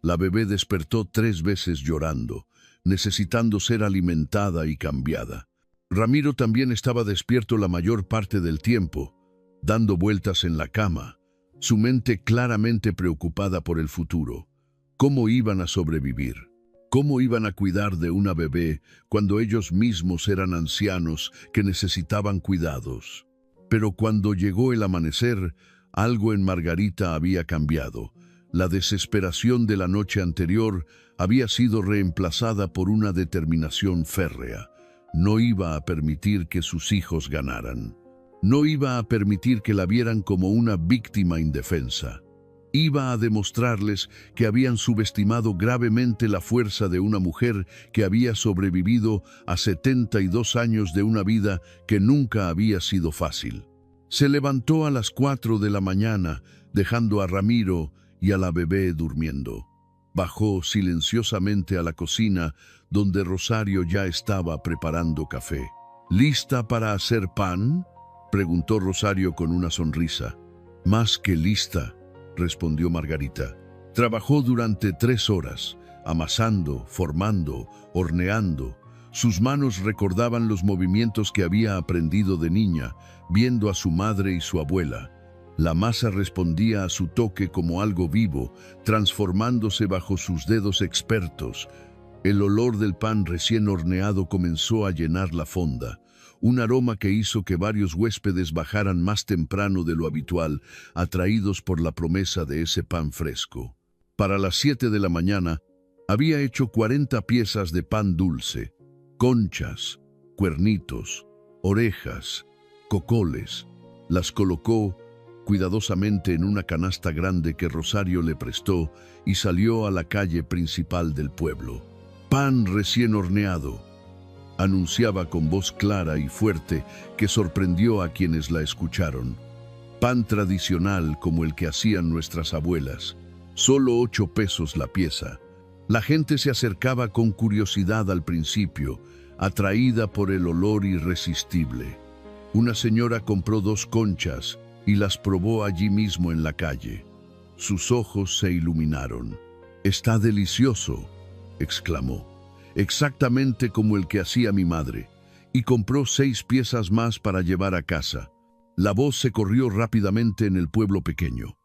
La bebé despertó 3 veces llorando, necesitando ser alimentada y cambiada. Ramiro también estaba despierto la mayor parte del tiempo, dando vueltas en la cama, su mente claramente preocupada por el futuro. ¿Cómo iban a sobrevivir? ¿Cómo iban a cuidar de una bebé cuando ellos mismos eran ancianos que necesitaban cuidados? Pero cuando llegó el amanecer, algo en Margarita había cambiado. La desesperación de la noche anterior había sido reemplazada por una determinación férrea. No iba a permitir que sus hijos ganaran. No iba a permitir que la vieran como una víctima indefensa. Iba a demostrarles que habían subestimado gravemente la fuerza de una mujer que había sobrevivido a 72 años de una vida que nunca había sido fácil. Se levantó a las 4 de la mañana, dejando a Ramiro y a la bebé durmiendo. Bajó silenciosamente a la cocina, donde Rosario ya estaba preparando café. ¿Lista para hacer pan?, preguntó Rosario con una sonrisa. Más que lista, respondió Margarita. Trabajó durante 3 horas, amasando, formando, horneando. Sus manos recordaban los movimientos que había aprendido de niña, viendo a su madre y su abuela. La masa respondía a su toque como algo vivo, transformándose bajo sus dedos expertos. El olor del pan recién horneado comenzó a llenar la fonda, un aroma que hizo que varios huéspedes bajaran más temprano de lo habitual, atraídos por la promesa de ese pan fresco. Para las 7 de la mañana, había hecho 40 piezas de pan dulce. conchas, cuernitos, orejas, cocoles. Las colocó cuidadosamente en una canasta grande que Rosario le prestó y salió a la calle principal del pueblo. «Pan recién horneado», anunciaba con voz clara y fuerte que sorprendió a quienes la escucharon. Pan tradicional como el que hacían nuestras abuelas. Solo 8 pesos la pieza. La gente se acercaba con curiosidad al principio, atraída por el olor irresistible. Una señora compró 2 conchas y las probó allí mismo en la calle. Sus ojos se iluminaron. «Está delicioso», exclamó. «Exactamente como el que hacía mi madre». Y compró 6 piezas más para llevar a casa. La voz se corrió rápidamente en el pueblo pequeño.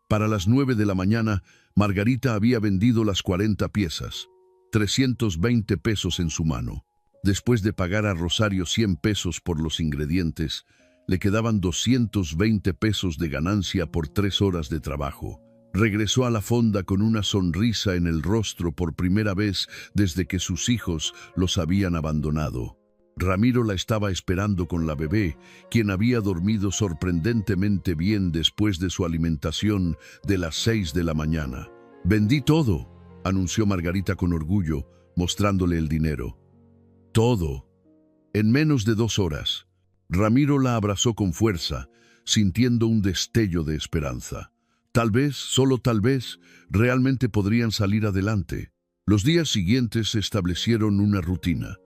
Para las 9 de la mañana, Margarita había vendido las 40 piezas, 320 pesos en su mano. Después de pagar a Rosario 100 pesos por los ingredientes, le quedaban 220 pesos de ganancia por 3 horas de trabajo. Regresó a la fonda con una sonrisa en el rostro por primera vez desde que sus hijos los habían abandonado. Ramiro la estaba esperando con la bebé, quien había dormido sorprendentemente bien después de su alimentación de las 6 de la mañana. «Vendí todo», anunció Margarita con orgullo, mostrándole el dinero. «Todo. En menos de 2 horas». Ramiro la abrazó con fuerza, sintiendo un destello de esperanza. Tal vez, solo tal vez, realmente podrían salir adelante. Los días siguientes se establecieron una rutina.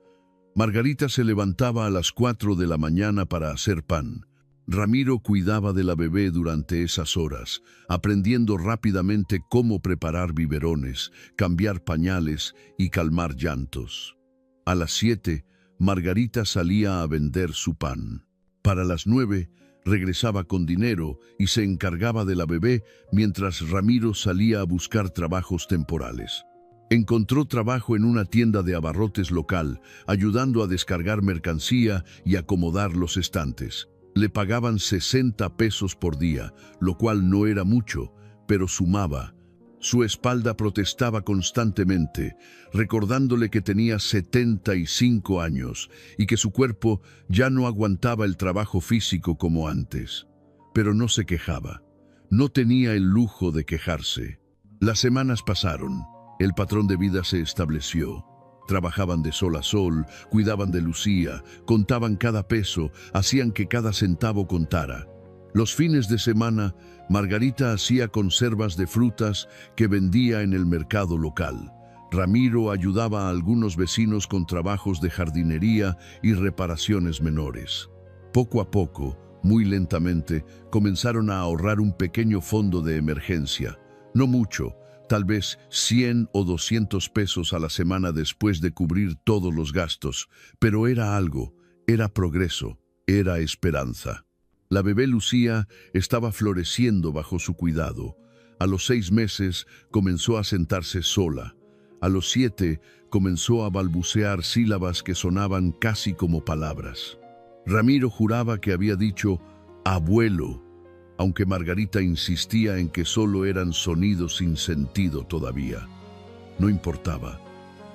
Margarita se levantaba a las 4 de la mañana para hacer pan. Ramiro cuidaba de la bebé durante esas horas, aprendiendo rápidamente cómo preparar biberones, cambiar pañales y calmar llantos. A las 7, Margarita salía a vender su pan. Para las 9, regresaba con dinero y se encargaba de la bebé mientras Ramiro salía a buscar trabajos temporales. Encontró trabajo en una tienda de abarrotes local, ayudando a descargar mercancía y acomodar los estantes. Le pagaban 60 pesos por día, lo cual no era mucho, pero sumaba. Su espalda protestaba constantemente, recordándole que tenía 75 años y que su cuerpo ya no aguantaba el trabajo físico como antes. Pero no se quejaba. No tenía el lujo de quejarse. Las semanas pasaron. El patrón de vida se estableció. Trabajaban de sol a sol, cuidaban de Lucía, contaban cada peso, hacían que cada centavo contara. Los fines de semana, Margarita hacía conservas de frutas que vendía en el mercado local. Ramiro ayudaba a algunos vecinos con trabajos de jardinería y reparaciones menores. Poco a poco, muy lentamente, comenzaron a ahorrar un pequeño fondo de emergencia. No mucho, tal vez 100 o 200 pesos a la semana después de cubrir todos los gastos, pero era algo, era progreso, era esperanza. La bebé Lucía estaba floreciendo bajo su cuidado. A los 6 meses comenzó a sentarse sola. A los 7 comenzó a balbucear sílabas que sonaban casi como palabras. Ramiro juraba que había dicho «abuelo», aunque Margarita insistía en que solo eran sonidos sin sentido todavía. No importaba.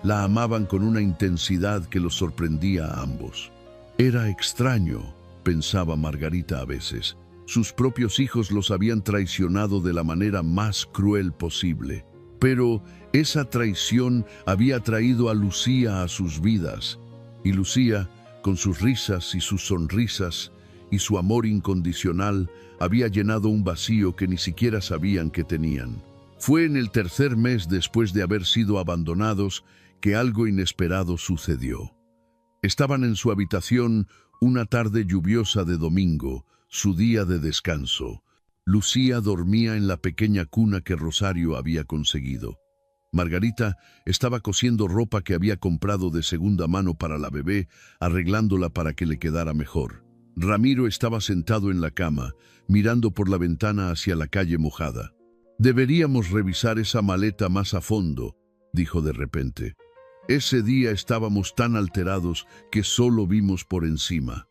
La amaban con una intensidad que los sorprendía a ambos. Era extraño, pensaba Margarita a veces. Sus propios hijos los habían traicionado de la manera más cruel posible. Pero esa traición había traído a Lucía a sus vidas. Y Lucía, con sus risas y sus sonrisas y su amor incondicional, había llenado un vacío que ni siquiera sabían que tenían. Fue en el 3er mes después de haber sido abandonados que algo inesperado sucedió. Estaban en su habitación una tarde lluviosa de domingo, su día de descanso. Lucía dormía en la pequeña cuna que Rosario había conseguido. Margarita estaba cosiendo ropa que había comprado de segunda mano para la bebé, arreglándola para que le quedara mejor. Ramiro estaba sentado en la cama, mirando por la ventana hacia la calle mojada. «Deberíamos revisar esa maleta más a fondo», dijo de repente. «Ese día estábamos tan alterados que solo vimos por encima.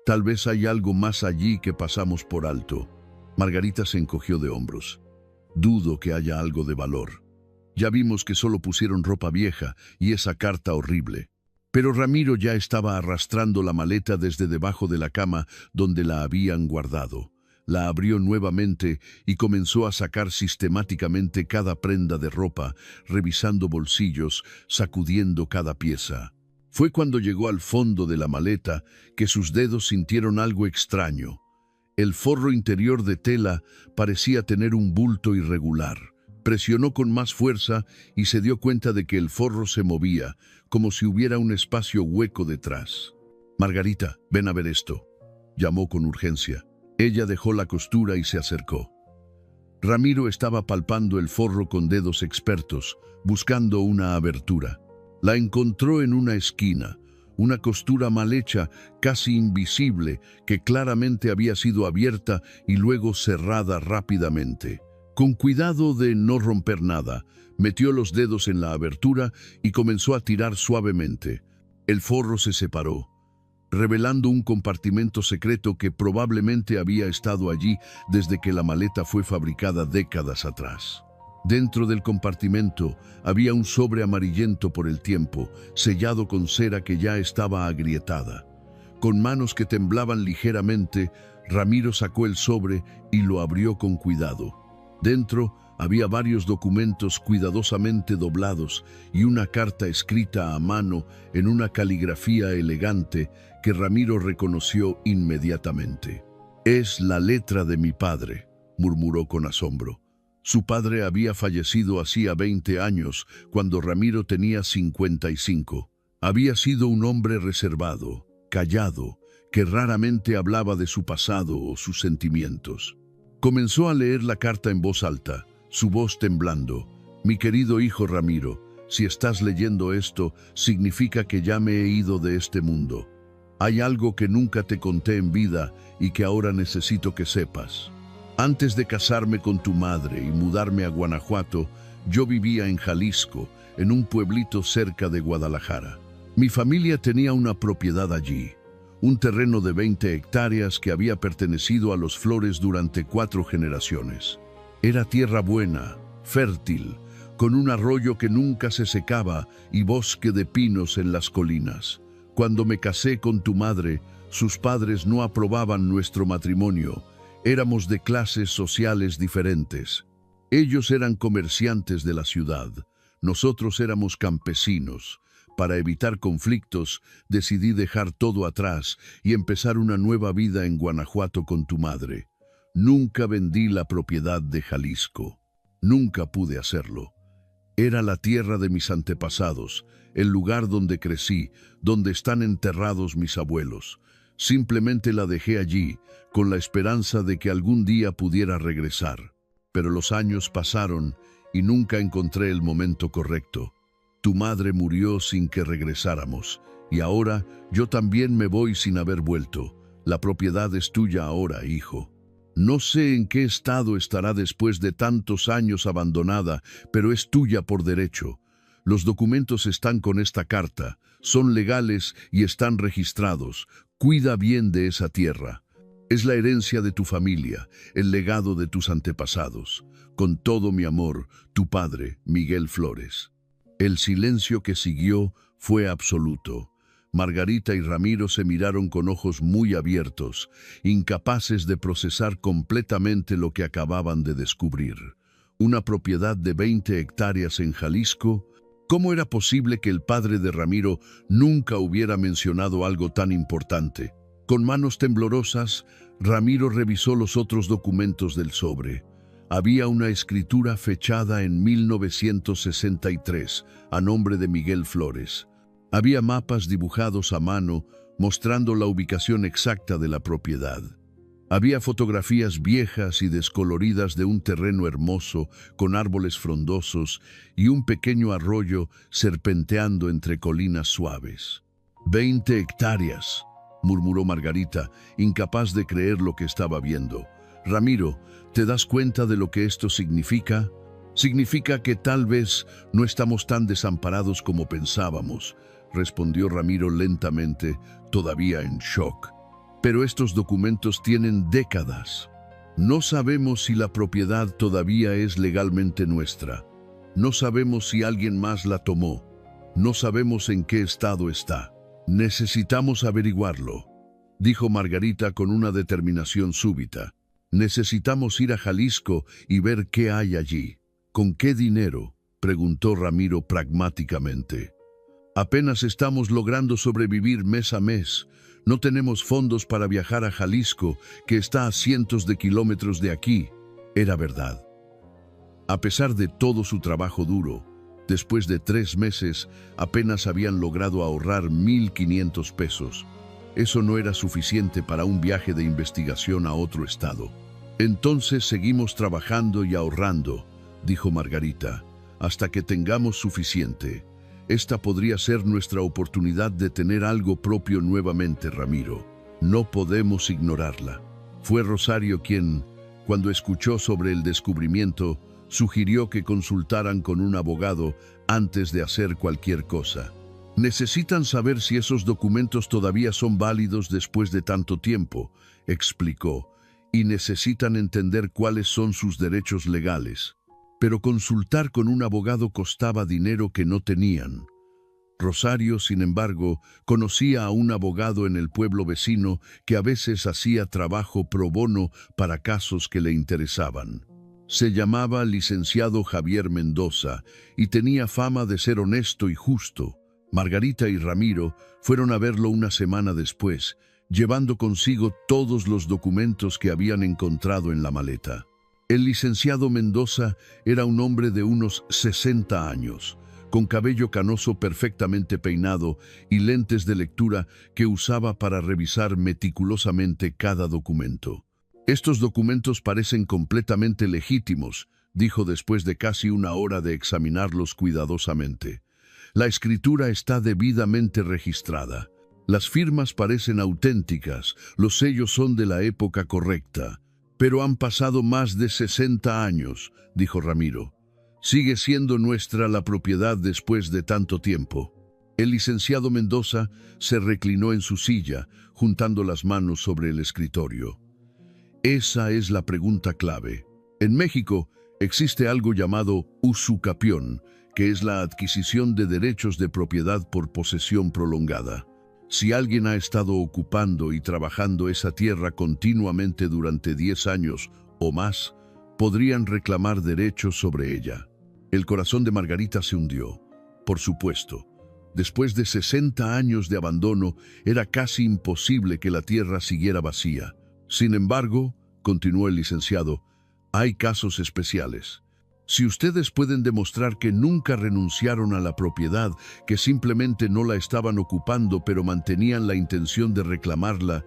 Tal vez hay algo más allí que pasamos por alto». Margarita se encogió de hombros. «Dudo que haya algo de valor. Ya vimos que solo pusieron ropa vieja y esa carta horrible. Pero Ramiro ya estaba arrastrando la maleta desde debajo de la cama donde la habían guardado. La abrió nuevamente y comenzó a sacar sistemáticamente cada prenda de ropa, revisando bolsillos, sacudiendo cada pieza. Fue cuando llegó al fondo de la maleta que sus dedos sintieron algo extraño. El forro interior de tela parecía tener un bulto irregular. Presionó con más fuerza y se dio cuenta de que el forro se movía, como si hubiera un espacio hueco detrás. «Margarita, ven a ver esto», llamó con urgencia. Ella dejó la costura y se acercó. Ramiro estaba palpando el forro con dedos expertos, buscando una abertura. La encontró en una esquina, una costura mal hecha, casi invisible, que claramente había sido abierta y luego cerrada rápidamente. Con cuidado de no romper nada, metió los dedos en la abertura y comenzó a tirar suavemente. El forro se separó, revelando un compartimento secreto que probablemente había estado allí desde que la maleta fue fabricada décadas atrás. Dentro del compartimento había un sobre amarillento por el tiempo, sellado con cera que ya estaba agrietada. Con manos que temblaban ligeramente, Ramiro sacó el sobre y lo abrió con cuidado. Dentro había varios documentos cuidadosamente doblados y una carta escrita a mano en una caligrafía elegante que Ramiro reconoció inmediatamente. «Es la letra de mi padre», murmuró con asombro. Su padre había fallecido hacía 20 años, cuando Ramiro tenía 55. Había sido un hombre reservado, callado, que raramente hablaba de su pasado o sus sentimientos. Comenzó a leer la carta en voz alta, su voz temblando. «Mi querido hijo Ramiro, si estás leyendo esto, significa que ya me he ido de este mundo. Hay algo que nunca te conté en vida y que ahora necesito que sepas. Antes de casarme con tu madre y mudarme a Guanajuato, yo vivía en Jalisco, en un pueblito cerca de Guadalajara. Mi familia tenía una propiedad allí, un terreno de 20 hectáreas que había pertenecido a los Flores durante 4 generaciones. Era tierra buena, fértil, con un arroyo que nunca se secaba y bosque de pinos en las colinas. Cuando me casé con tu madre, sus padres no aprobaban nuestro matrimonio. Éramos de clases sociales diferentes. Ellos eran comerciantes de la ciudad, nosotros éramos campesinos. Para evitar conflictos, decidí dejar todo atrás y empezar una nueva vida en Guanajuato con tu madre. Nunca vendí la propiedad de Jalisco. Nunca pude hacerlo. Era la tierra de mis antepasados, el lugar donde crecí, donde están enterrados mis abuelos. Simplemente la dejé allí, con la esperanza de que algún día pudiera regresar. Pero los años pasaron y nunca encontré el momento correcto. Tu madre murió sin que regresáramos, y ahora yo también me voy sin haber vuelto. La propiedad es tuya ahora, hijo. No sé en qué estado estará después de tantos años abandonada, pero es tuya por derecho. Los documentos están con esta carta, son legales y están registrados. Cuida bien de esa tierra. Es la herencia de tu familia, el legado de tus antepasados. Con todo mi amor, tu padre, Miguel Flores». El silencio que siguió fue absoluto. Margarita y Ramiro se miraron con ojos muy abiertos, incapaces de procesar completamente lo que acababan de descubrir. Una propiedad de 20 hectáreas en Jalisco. ¿Cómo era posible que el padre de Ramiro nunca hubiera mencionado algo tan importante? Con manos temblorosas, Ramiro revisó los otros documentos del sobre. Había una escritura fechada en 1963 a nombre de Miguel Flores. Había mapas dibujados a mano mostrando la ubicación exacta de la propiedad. Había fotografías viejas y descoloridas de un terreno hermoso con árboles frondosos y un pequeño arroyo serpenteando entre colinas suaves. 20 hectáreas, murmuró Margarita, incapaz de creer lo que estaba viendo. Ramiro, ¿te das cuenta de lo que esto significa? Significa que tal vez no estamos tan desamparados como pensábamos, respondió Ramiro lentamente, todavía en shock. Pero estos documentos tienen décadas. No sabemos si la propiedad todavía es legalmente nuestra. No sabemos si alguien más la tomó. No sabemos en qué estado está. Necesitamos averiguarlo, dijo Margarita con una determinación súbita. Necesitamos ir a Jalisco y ver qué hay allí. ¿Con qué dinero?, preguntó Ramiro pragmáticamente. Apenas estamos logrando sobrevivir mes a mes. No tenemos fondos para viajar a Jalisco, que está a cientos de kilómetros de aquí. Era verdad. A pesar de todo su trabajo duro, después de 3 meses apenas habían logrado ahorrar 1,500 pesos. Eso no era suficiente para un viaje de investigación a otro estado. Entonces seguimos trabajando y ahorrando, dijo Margarita, hasta que tengamos suficiente. Esta podría ser nuestra oportunidad de tener algo propio nuevamente, Ramiro. No podemos ignorarla. Fue Rosario quien, cuando escuchó sobre el descubrimiento, sugirió que consultaran con un abogado antes de hacer cualquier cosa. Necesitan saber si esos documentos todavía son válidos después de tanto tiempo, explicó, y necesitan entender cuáles son sus derechos legales. Pero consultar con un abogado costaba dinero que no tenían. Rosario, sin embargo, conocía a un abogado en el pueblo vecino que a veces hacía trabajo pro bono para casos que le interesaban. Se llamaba licenciado Javier Mendoza y tenía fama de ser honesto y justo. Margarita y Ramiro fueron a verlo una semana después, llevando consigo todos los documentos que habían encontrado en la maleta. El licenciado Mendoza era un hombre de unos 60 años, con cabello canoso perfectamente peinado y lentes de lectura que usaba para revisar meticulosamente cada documento. «Estos documentos parecen completamente legítimos», dijo después de casi una hora de examinarlos cuidadosamente. «La escritura está debidamente registrada. Las firmas parecen auténticas, los sellos son de la época correcta. Pero han pasado más de 60 años», dijo Ramiro. «Sigue siendo nuestra la propiedad después de tanto tiempo». El licenciado Mendoza se reclinó en su silla, juntando las manos sobre el escritorio. «Esa es la pregunta clave. En México existe algo llamado usucapión, que es la adquisición de derechos de propiedad por posesión prolongada. Si alguien ha estado ocupando y trabajando esa tierra continuamente durante 10 años o más, podrían reclamar derechos sobre ella». El corazón de Margarita se hundió. Por supuesto, después de 60 años de abandono, era casi imposible que la tierra siguiera vacía. Sin embargo, continuó el licenciado, hay casos especiales. Si ustedes pueden demostrar que nunca renunciaron a la propiedad, que simplemente no la estaban ocupando pero mantenían la intención de reclamarla,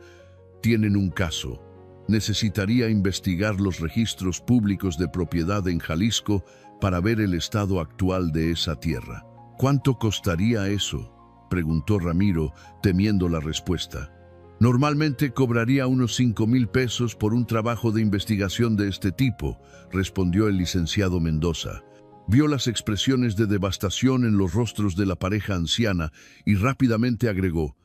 tienen un caso. Necesitaría investigar los registros públicos de propiedad en Jalisco para ver el estado actual de esa tierra. ¿Cuánto costaría eso?, preguntó Ramiro, temiendo la respuesta. «Normalmente cobraría unos 5,000 pesos por un trabajo de investigación de este tipo», respondió el licenciado Mendoza. Vio las expresiones de devastación en los rostros de la pareja anciana y rápidamente agregó,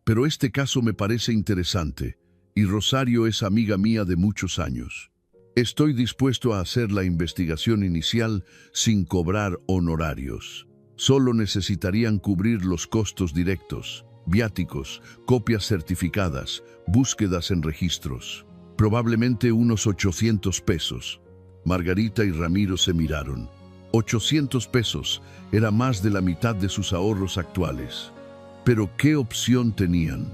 «pero este caso me parece interesante, y Rosario es amiga mía de muchos años. Estoy dispuesto a hacer la investigación inicial sin cobrar honorarios. Solo necesitarían cubrir los costos directos, viáticos, copias certificadas, búsquedas en registros. Probablemente unos 800 pesos. Margarita y Ramiro se miraron. 800 pesos era más de la mitad de sus ahorros actuales. Pero ¿qué opción tenían?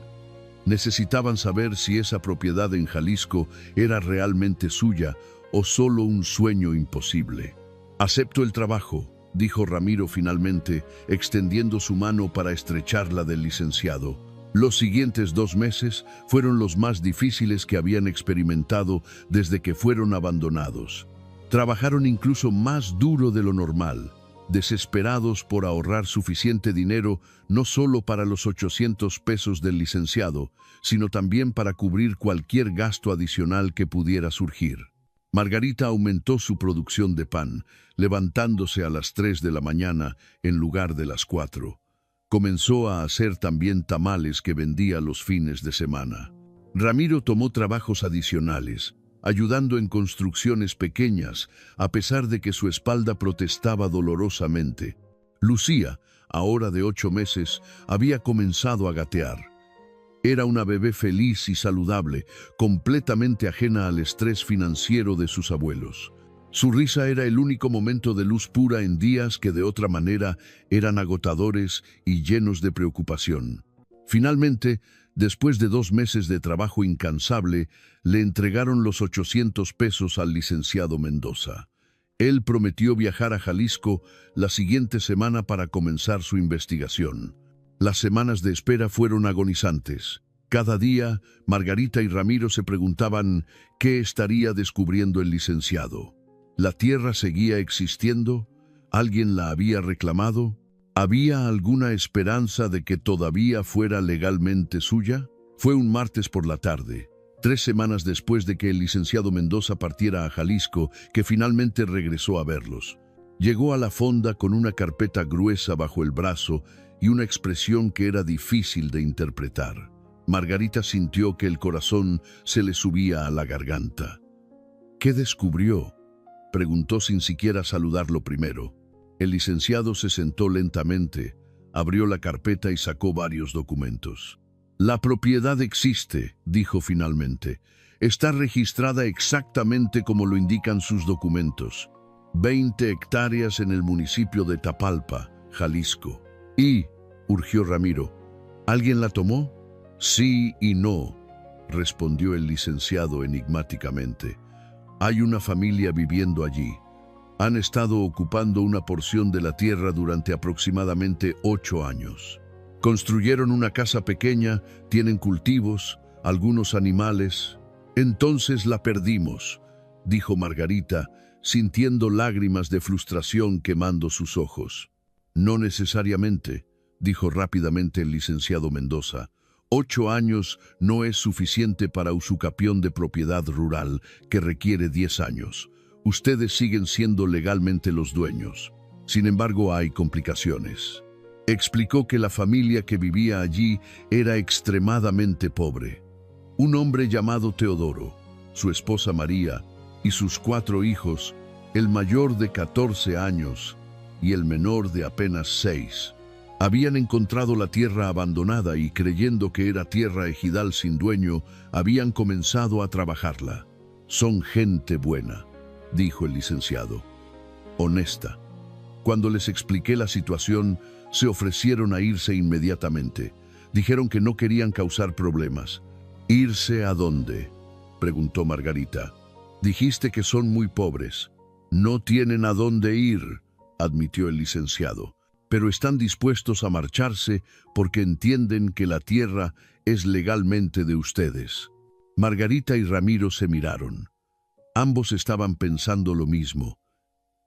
Necesitaban saber si esa propiedad en Jalisco era realmente suya o solo un sueño imposible. «Acepto el trabajo», dijo Ramiro finalmente, extendiendo su mano para estrechar la del licenciado. Los siguientes 2 meses fueron los más difíciles que habían experimentado desde que fueron abandonados. Trabajaron incluso más duro de lo normal, desesperados por ahorrar suficiente dinero no solo para los 800 pesos del licenciado, sino también para cubrir cualquier gasto adicional que pudiera surgir. Margarita aumentó su producción de pan, levantándose a las 3 de la mañana en lugar de las 4. Comenzó a hacer también tamales que vendía los fines de semana. Ramiro tomó trabajos adicionales, ayudando en construcciones pequeñas, a pesar de que su espalda protestaba dolorosamente. Lucía, ahora de 8 meses, había comenzado a gatear. Era una bebé feliz y saludable, completamente ajena al estrés financiero de sus abuelos. Su risa era el único momento de luz pura en días que de otra manera eran agotadores y llenos de preocupación. Finalmente, después de 2 meses de trabajo incansable, le entregaron los 800 pesos al licenciado Mendoza. Él prometió viajar a Jalisco la siguiente semana para comenzar su investigación. Las semanas de espera fueron agonizantes. Cada día, Margarita y Ramiro se preguntaban qué estaría descubriendo el licenciado. ¿La tierra seguía existiendo? ¿Alguien la había reclamado? ¿Había alguna esperanza de que todavía fuera legalmente suya? Fue un martes por la tarde, 3 semanas después de que el licenciado Mendoza partiera a Jalisco, que finalmente regresó a verlos. Llegó a la fonda con una carpeta gruesa bajo el brazo y una expresión que era difícil de interpretar. Margarita sintió que el corazón se le subía a la garganta. ¿Qué descubrió?, preguntó sin siquiera saludarlo primero. El licenciado se sentó lentamente, abrió la carpeta y sacó varios documentos. «La propiedad existe», dijo finalmente. «Está registrada exactamente como lo indican sus documentos. 20 hectáreas en el municipio de Tapalpa, Jalisco». «¿Y?», urgió Ramiro. «¿Alguien la tomó?». «Sí y no», respondió el licenciado enigmáticamente. «Hay una familia viviendo allí. Han estado ocupando una porción de la tierra durante aproximadamente 8 años. Construyeron una casa pequeña, tienen cultivos, algunos animales. Entonces la perdimos», dijo Margarita, sintiendo lágrimas de frustración quemando sus ojos. «No necesariamente», dijo rápidamente el licenciado Mendoza. 8 años no es suficiente para usucapión de propiedad rural, que requiere 10 años. Ustedes siguen siendo legalmente los dueños. Sin embargo, hay complicaciones. Explicó que la familia que vivía allí era extremadamente pobre. Un hombre llamado Teodoro, su esposa María y sus 4 hijos, el mayor de 14 años y el menor de apenas 6. Habían encontrado la tierra abandonada y, creyendo que era tierra ejidal sin dueño, habían comenzado a trabajarla. «Son gente buena», dijo el licenciado. «Honesta». Cuando les expliqué la situación, se ofrecieron a irse inmediatamente. Dijeron que no querían causar problemas. «¿Irse a dónde?», preguntó Margarita. «Dijiste que son muy pobres». «No tienen a dónde ir», admitió el licenciado, «pero están dispuestos a marcharse porque entienden que la tierra es legalmente de ustedes». Margarita y Ramiro se miraron. Ambos estaban pensando lo mismo.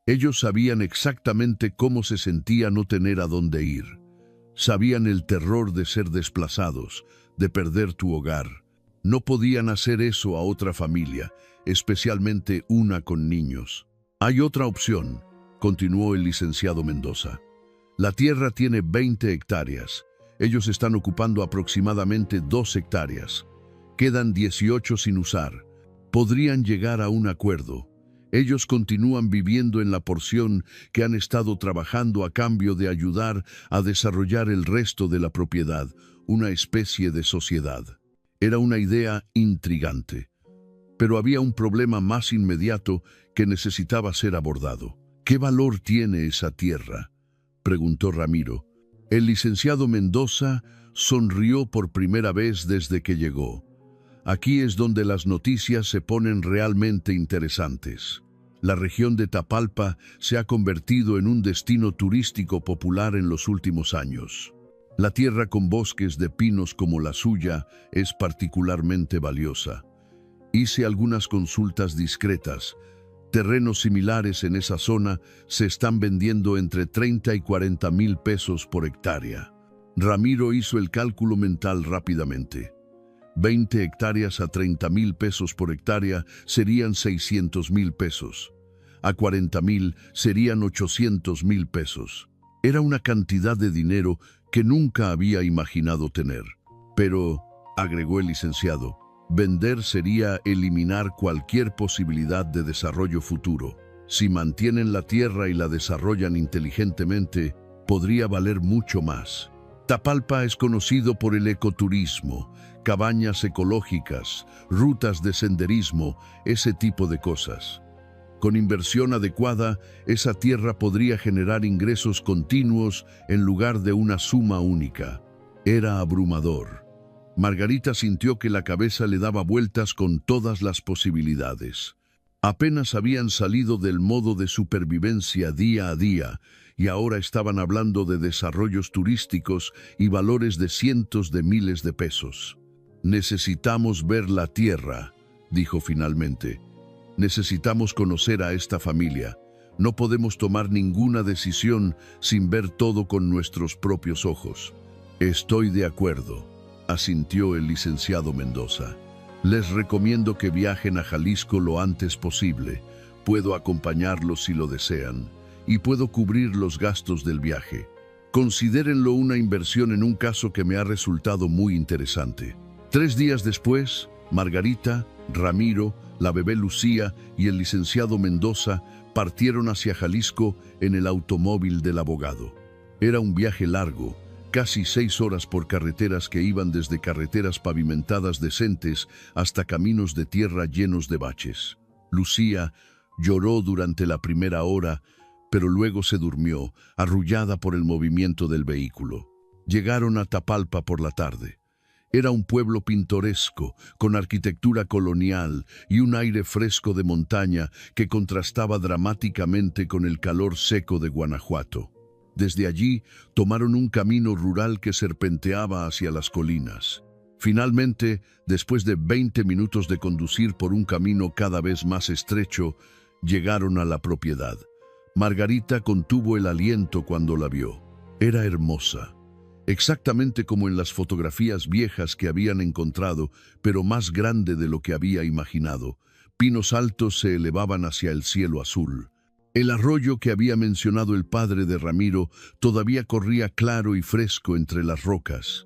Ellos sabían exactamente cómo se sentía no tener a dónde ir. Sabían el terror de ser desplazados, de perder tu hogar. No podían hacer eso a otra familia, especialmente una con niños. «Hay otra opción», continuó el licenciado Mendoza. «La tierra tiene 20 hectáreas. Ellos están ocupando aproximadamente 2 hectáreas. Quedan 18 sin usar. Podrían llegar a un acuerdo. Ellos continúan viviendo en la porción que han estado trabajando a cambio de ayudar a desarrollar el resto de la propiedad, una especie de sociedad». Era una idea intrigante. Pero había un problema más inmediato que necesitaba ser abordado. «¿Qué valor tiene esa tierra?», preguntó Ramiro. El licenciado Mendoza sonrió por primera vez desde que llegó. Aquí es donde las noticias se ponen realmente interesantes. La región de Tapalpa se ha convertido en un destino turístico popular en los últimos años. La tierra con bosques de pinos como la suya es particularmente valiosa. Hice algunas consultas discretas. Terrenos similares en esa zona se están vendiendo entre 30 y 40 mil pesos por hectárea. Ramiro hizo el cálculo mental rápidamente. 20 hectáreas a 30 mil pesos por hectárea serían 600 mil pesos. A 40 mil serían 800 mil pesos. Era una cantidad de dinero que nunca había imaginado tener. Pero, agregó el licenciado, vender sería eliminar cualquier posibilidad de desarrollo futuro. Si mantienen la tierra y la desarrollan inteligentemente, podría valer mucho más. Tapalpa es conocido por el ecoturismo, cabañas ecológicas, rutas de senderismo, ese tipo de cosas. Con inversión adecuada, esa tierra podría generar ingresos continuos en lugar de una suma única. Era abrumador. Margarita sintió que la cabeza le daba vueltas con todas las posibilidades. Apenas habían salido del modo de supervivencia día a día y ahora estaban hablando de desarrollos turísticos y valores de cientos de miles de pesos. «Necesitamos ver la tierra», dijo finalmente. «Necesitamos conocer a esta familia. No podemos tomar ninguna decisión sin ver todo con nuestros propios ojos». «Estoy de acuerdo», asintió el licenciado Mendoza. «Les recomiendo que viajen a Jalisco lo antes posible. Puedo acompañarlos si lo desean, y puedo cubrir los gastos del viaje. Considérenlo una inversión en un caso que me ha resultado muy interesante». 3 días después, Margarita, Ramiro, la bebé Lucía y el licenciado Mendoza partieron hacia Jalisco en el automóvil del abogado. Era un viaje largo, casi 6 horas por carreteras que iban desde carreteras pavimentadas decentes hasta caminos de tierra llenos de baches. Lucía lloró durante la primera hora, pero luego se durmió, arrullada por el movimiento del vehículo. Llegaron a Tapalpa por la tarde. Era un pueblo pintoresco, con arquitectura colonial y un aire fresco de montaña que contrastaba dramáticamente con el calor seco de Guanajuato. Desde allí tomaron un camino rural que serpenteaba hacia las colinas. Finalmente, después de 20 minutos de conducir por un camino cada vez más estrecho, llegaron a la propiedad. Margarita contuvo el aliento cuando la vio. Era hermosa. Exactamente como en las fotografías viejas que habían encontrado, pero más grande de lo que había imaginado. Pinos altos se elevaban hacia el cielo azul. El arroyo que había mencionado el padre de Ramiro todavía corría claro y fresco entre las rocas.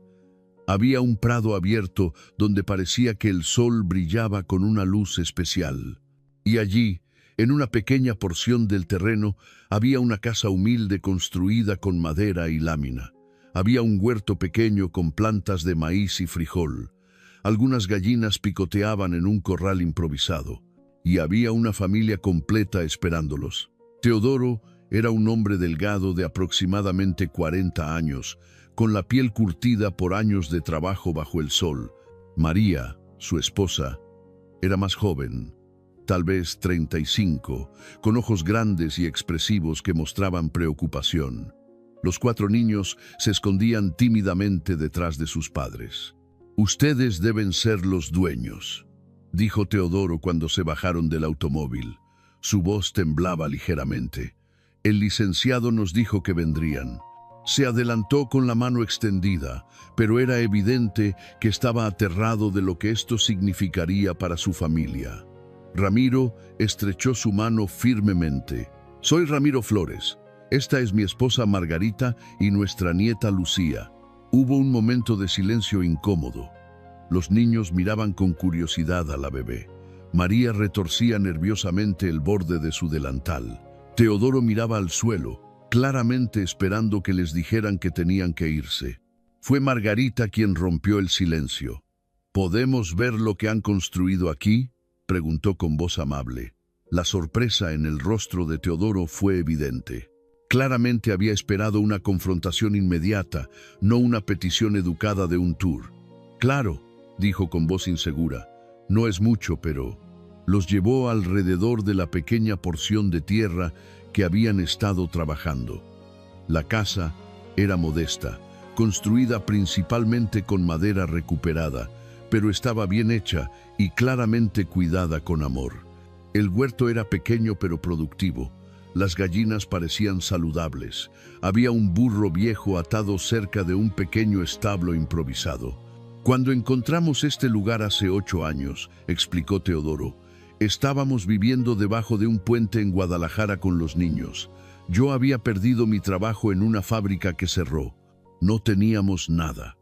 Había un prado abierto donde parecía que el sol brillaba con una luz especial. Y allí, en una pequeña porción del terreno, había una casa humilde construida con madera y lámina. Había un huerto pequeño con plantas de maíz y frijol. Algunas gallinas picoteaban en un corral improvisado. Y había una familia completa esperándolos. Teodoro era un hombre delgado de aproximadamente 40 años, con la piel curtida por años de trabajo bajo el sol. María, su esposa, era más joven, tal vez 35, con ojos grandes y expresivos que mostraban preocupación. Los 4 niños se escondían tímidamente detrás de sus padres. «Ustedes deben ser los dueños», dijo Teodoro cuando se bajaron del automóvil. Su voz temblaba ligeramente. «El licenciado nos dijo que vendrían». Se adelantó con la mano extendida, pero era evidente que estaba aterrado de lo que esto significaría para su familia. Ramiro estrechó su mano firmemente. «Soy Ramiro Flores. Esta es mi esposa Margarita y nuestra nieta Lucía». Hubo un momento de silencio incómodo. Los niños miraban con curiosidad a la bebé. María retorcía nerviosamente el borde de su delantal. Teodoro miraba al suelo, claramente esperando que les dijeran que tenían que irse. Fue Margarita quien rompió el silencio. «¿Podemos ver lo que han construido aquí?», preguntó con voz amable. La sorpresa en el rostro de Teodoro fue evidente. Claramente había esperado una confrontación inmediata, no una petición educada de un tour. «Claro», dijo con voz insegura. «No es mucho, pero…». Los llevó alrededor de la pequeña porción de tierra que habían estado trabajando. La casa era modesta, construida principalmente con madera recuperada, pero estaba bien hecha y claramente cuidada con amor. El huerto era pequeño pero productivo. Las gallinas parecían saludables. Había un burro viejo atado cerca de un pequeño establo improvisado. «Cuando encontramos este lugar hace 8 años», explicó Teodoro, «estábamos viviendo debajo de un puente en Guadalajara con los niños. Yo había perdido mi trabajo en una fábrica que cerró. No teníamos nada.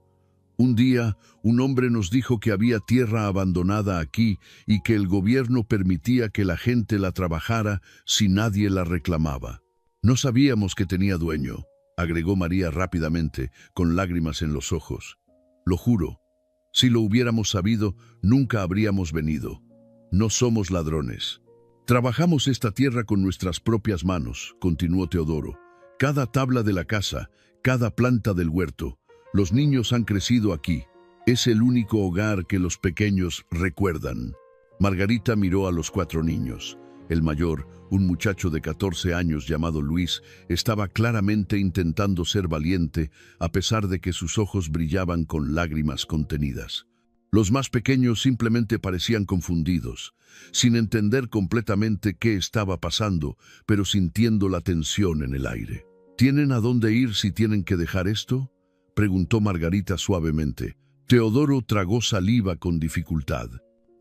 Un día, un hombre nos dijo que había tierra abandonada aquí y que el gobierno permitía que la gente la trabajara si nadie la reclamaba. No sabíamos que tenía dueño. agregó María rápidamente, con lágrimas en los ojos. Lo juro, si lo hubiéramos sabido, nunca habríamos venido. No somos ladrones. Trabajamos esta tierra con nuestras propias manos, continuó Teodoro. Cada tabla de la casa, cada planta del huerto. Los niños han crecido aquí. Es el único hogar que los pequeños recuerdan. Margarita miró a los 4 niños. El mayor, un muchacho de 14 años llamado Luis, estaba claramente intentando ser valiente, a pesar de que sus ojos brillaban con lágrimas contenidas. Los más pequeños simplemente parecían confundidos, sin entender completamente qué estaba pasando, pero sintiendo la tensión en el aire. ¿Tienen a dónde ir si tienen que dejar esto?, preguntó Margarita suavemente. Teodoro tragó saliva con dificultad.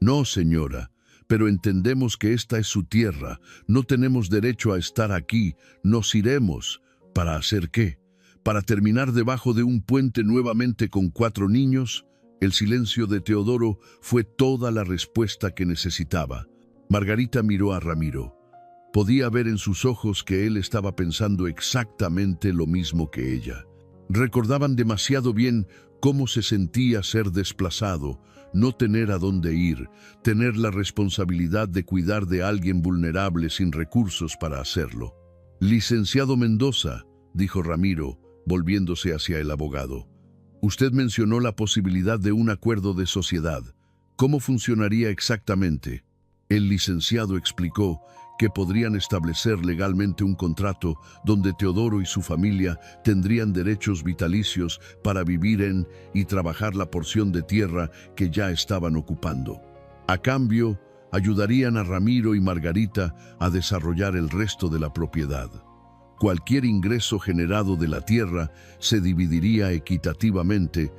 No, señora, pero entendemos que esta es su tierra. No tenemos derecho a estar aquí. Nos iremos. ¿Para hacer qué? ¿Para terminar debajo de un puente nuevamente con 4 niños? El silencio de Teodoro fue toda la respuesta que necesitaba. Margarita miró a Ramiro. Podía ver en sus ojos que él estaba pensando exactamente lo mismo que ella. Recordaban demasiado bien cómo se sentía ser desplazado, no tener a dónde ir, tener la responsabilidad de cuidar de alguien vulnerable sin recursos para hacerlo. Licenciado Mendoza, dijo Ramiro, volviéndose hacia el abogado. Usted mencionó la posibilidad de un acuerdo de sociedad. ¿Cómo funcionaría exactamente? El licenciado explicó que podrían establecer legalmente un contrato donde Teodoro y su familia tendrían derechos vitalicios para vivir en y trabajar la porción de tierra que ya estaban ocupando. A cambio, ayudarían a Ramiro y Margarita a desarrollar el resto de la propiedad. Cualquier ingreso generado de la tierra se dividiría equitativamente.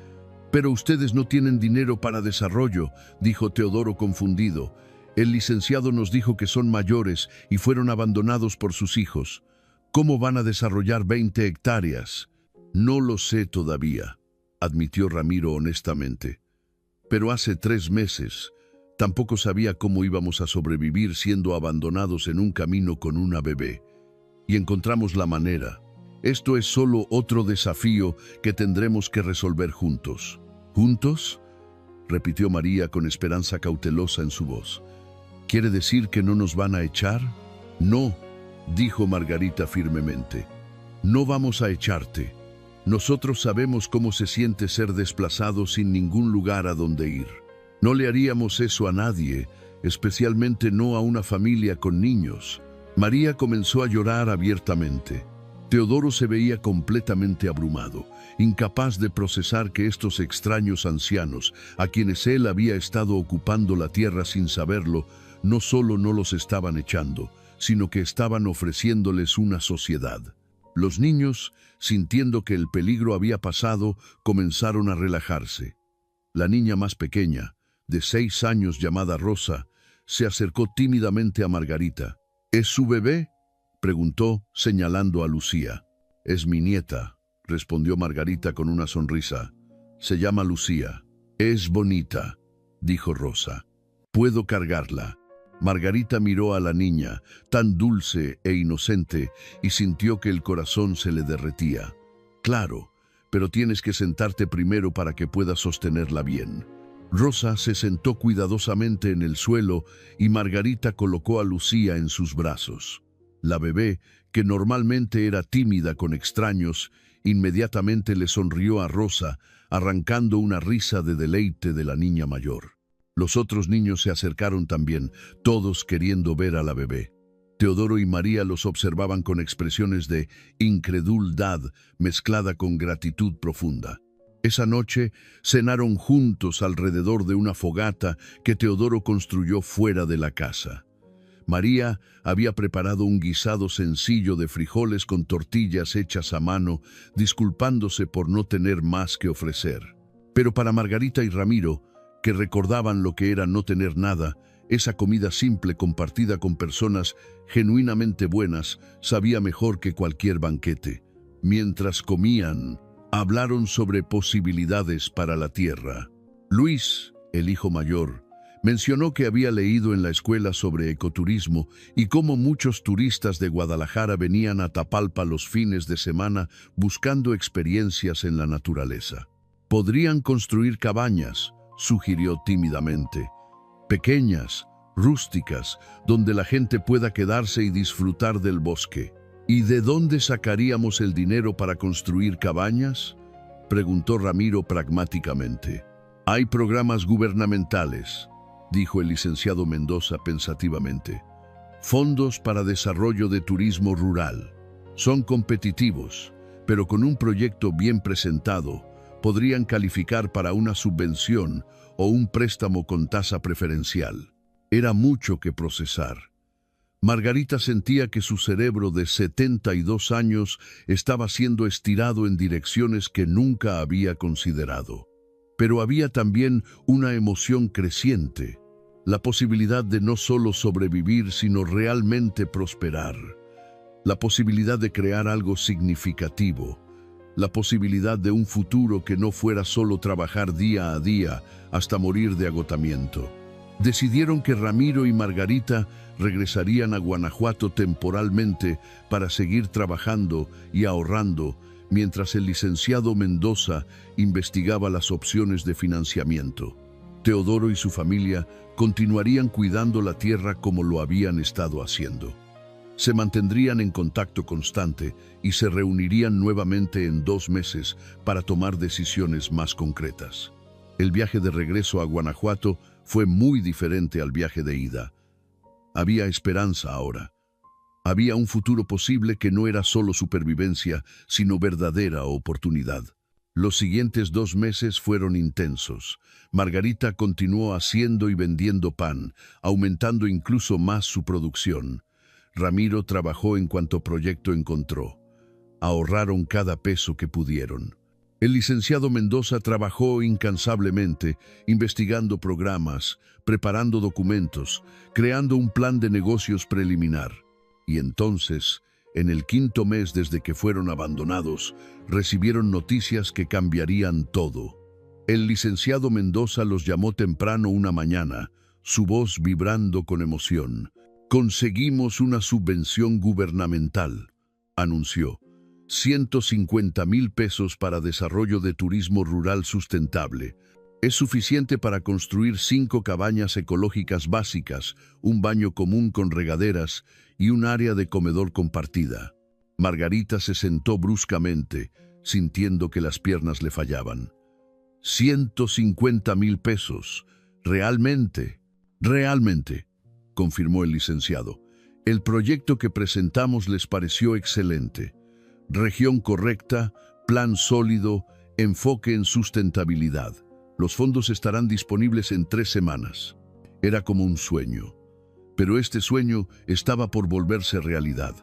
«Pero ustedes no tienen dinero para desarrollo», dijo Teodoro confundido. «El licenciado nos dijo que son mayores y fueron abandonados por sus hijos. ¿Cómo van a desarrollar 20 hectáreas?» «No lo sé todavía», admitió Ramiro honestamente. «Pero hace 3 meses, tampoco sabía cómo íbamos a sobrevivir siendo abandonados en un camino con una bebé. Y encontramos la manera. Esto es solo otro desafío que tendremos que resolver juntos». «¿Juntos?», repitió María con esperanza cautelosa en su voz. «¿Quiere decir que no nos van a echar?» «No», dijo Margarita firmemente. «No vamos a echarte. Nosotros sabemos cómo se siente ser desplazado sin ningún lugar a donde ir. No le haríamos eso a nadie, especialmente no a una familia con niños». María comenzó a llorar abiertamente. Teodoro se veía completamente abrumado, incapaz de procesar que estos extraños ancianos, a quienes él había estado ocupando la tierra sin saberlo, no solo no los estaban echando, sino que estaban ofreciéndoles una sociedad. Los niños, sintiendo que el peligro había pasado, comenzaron a relajarse. La niña más pequeña, de 6 años llamada Rosa, se acercó tímidamente a Margarita. «¿Es su bebé?», preguntó, señalando a Lucía. «Es mi nieta», respondió Margarita con una sonrisa. «Se llama Lucía». «Es bonita», dijo Rosa. «Puedo cargarla». Margarita miró a la niña, tan dulce e inocente, y sintió que el corazón se le derretía. «Claro, pero tienes que sentarte primero para que puedas sostenerla bien». Rosa se sentó cuidadosamente en el suelo y Margarita colocó a Lucía en sus brazos. La bebé, que normalmente era tímida con extraños, inmediatamente le sonrió a Rosa, arrancando una risa de deleite de la niña mayor. Los otros niños se acercaron también, todos queriendo ver a la bebé. Teodoro y María los observaban con expresiones de incredulidad mezclada con gratitud profunda. Esa noche cenaron juntos alrededor de una fogata que Teodoro construyó fuera de la casa. María había preparado un guisado sencillo de frijoles con tortillas hechas a mano, disculpándose por no tener más que ofrecer. Pero para Margarita y Ramiro, que recordaban lo que era no tener nada, esa comida simple compartida con personas genuinamente buenas sabía mejor que cualquier banquete. Mientras comían, hablaron sobre posibilidades para la tierra. Luis, el hijo mayor, Mencionó que había leído en la escuela sobre ecoturismo y cómo muchos turistas de Guadalajara venían a Tapalpa los fines de semana buscando experiencias en la naturaleza. Podrían construir cabañas, sugirió tímidamente, pequeñas, rústicas, donde la gente pueda quedarse y disfrutar del bosque. ¿Y de dónde sacaríamos el dinero para construir cabañas?, preguntó Ramiro pragmáticamente. Hay programas gubernamentales, dijo el licenciado Mendoza pensativamente. Fondos para desarrollo de turismo rural. Son competitivos, pero con un proyecto bien presentado, podrían calificar para una subvención o un préstamo con tasa preferencial. Era mucho que procesar. Margarita sentía que su cerebro de 72 años estaba siendo estirado en direcciones que nunca había considerado. Pero había también una emoción creciente, la posibilidad de no solo sobrevivir, sino realmente prosperar, la posibilidad de crear algo significativo, la posibilidad de un futuro que no fuera solo trabajar día a día hasta morir de agotamiento. Decidieron que Ramiro y Margarita regresarían a Guanajuato temporalmente para seguir trabajando y ahorrando, mientras el licenciado Mendoza investigaba las opciones de financiamiento. Teodoro y su familia continuarían cuidando la tierra como lo habían estado haciendo. Se mantendrían en contacto constante y se reunirían nuevamente en 2 meses para tomar decisiones más concretas. El viaje de regreso a Guanajuato fue muy diferente al viaje de ida. Había esperanza ahora. Había un futuro posible que no era solo supervivencia, sino verdadera oportunidad. Los siguientes 2 meses fueron intensos. Margarita continuó haciendo y vendiendo pan, aumentando incluso más su producción. Ramiro trabajó en cuanto proyecto encontró. Ahorraron cada peso que pudieron. El licenciado Mendoza trabajó incansablemente, investigando programas, preparando documentos, creando un plan de negocios preliminar. Y entonces, en el 5.º mes desde que fueron abandonados, recibieron noticias que cambiarían todo. El licenciado Mendoza los llamó temprano una mañana, su voz vibrando con emoción. «Conseguimos una subvención gubernamental», anunció. 150,000 pesos para desarrollo de turismo rural sustentable. Es suficiente para construir 5 cabañas ecológicas básicas, un baño común con regaderas y un área de comedor compartida. Margarita se sentó bruscamente, sintiendo que las piernas le fallaban. 150,000 pesos. Realmente, confirmó el licenciado. El proyecto que presentamos les pareció excelente. Región correcta, plan sólido, enfoque en sustentabilidad. Los fondos estarán disponibles en 3 semanas. Era como un sueño. Pero este sueño estaba por volverse realidad.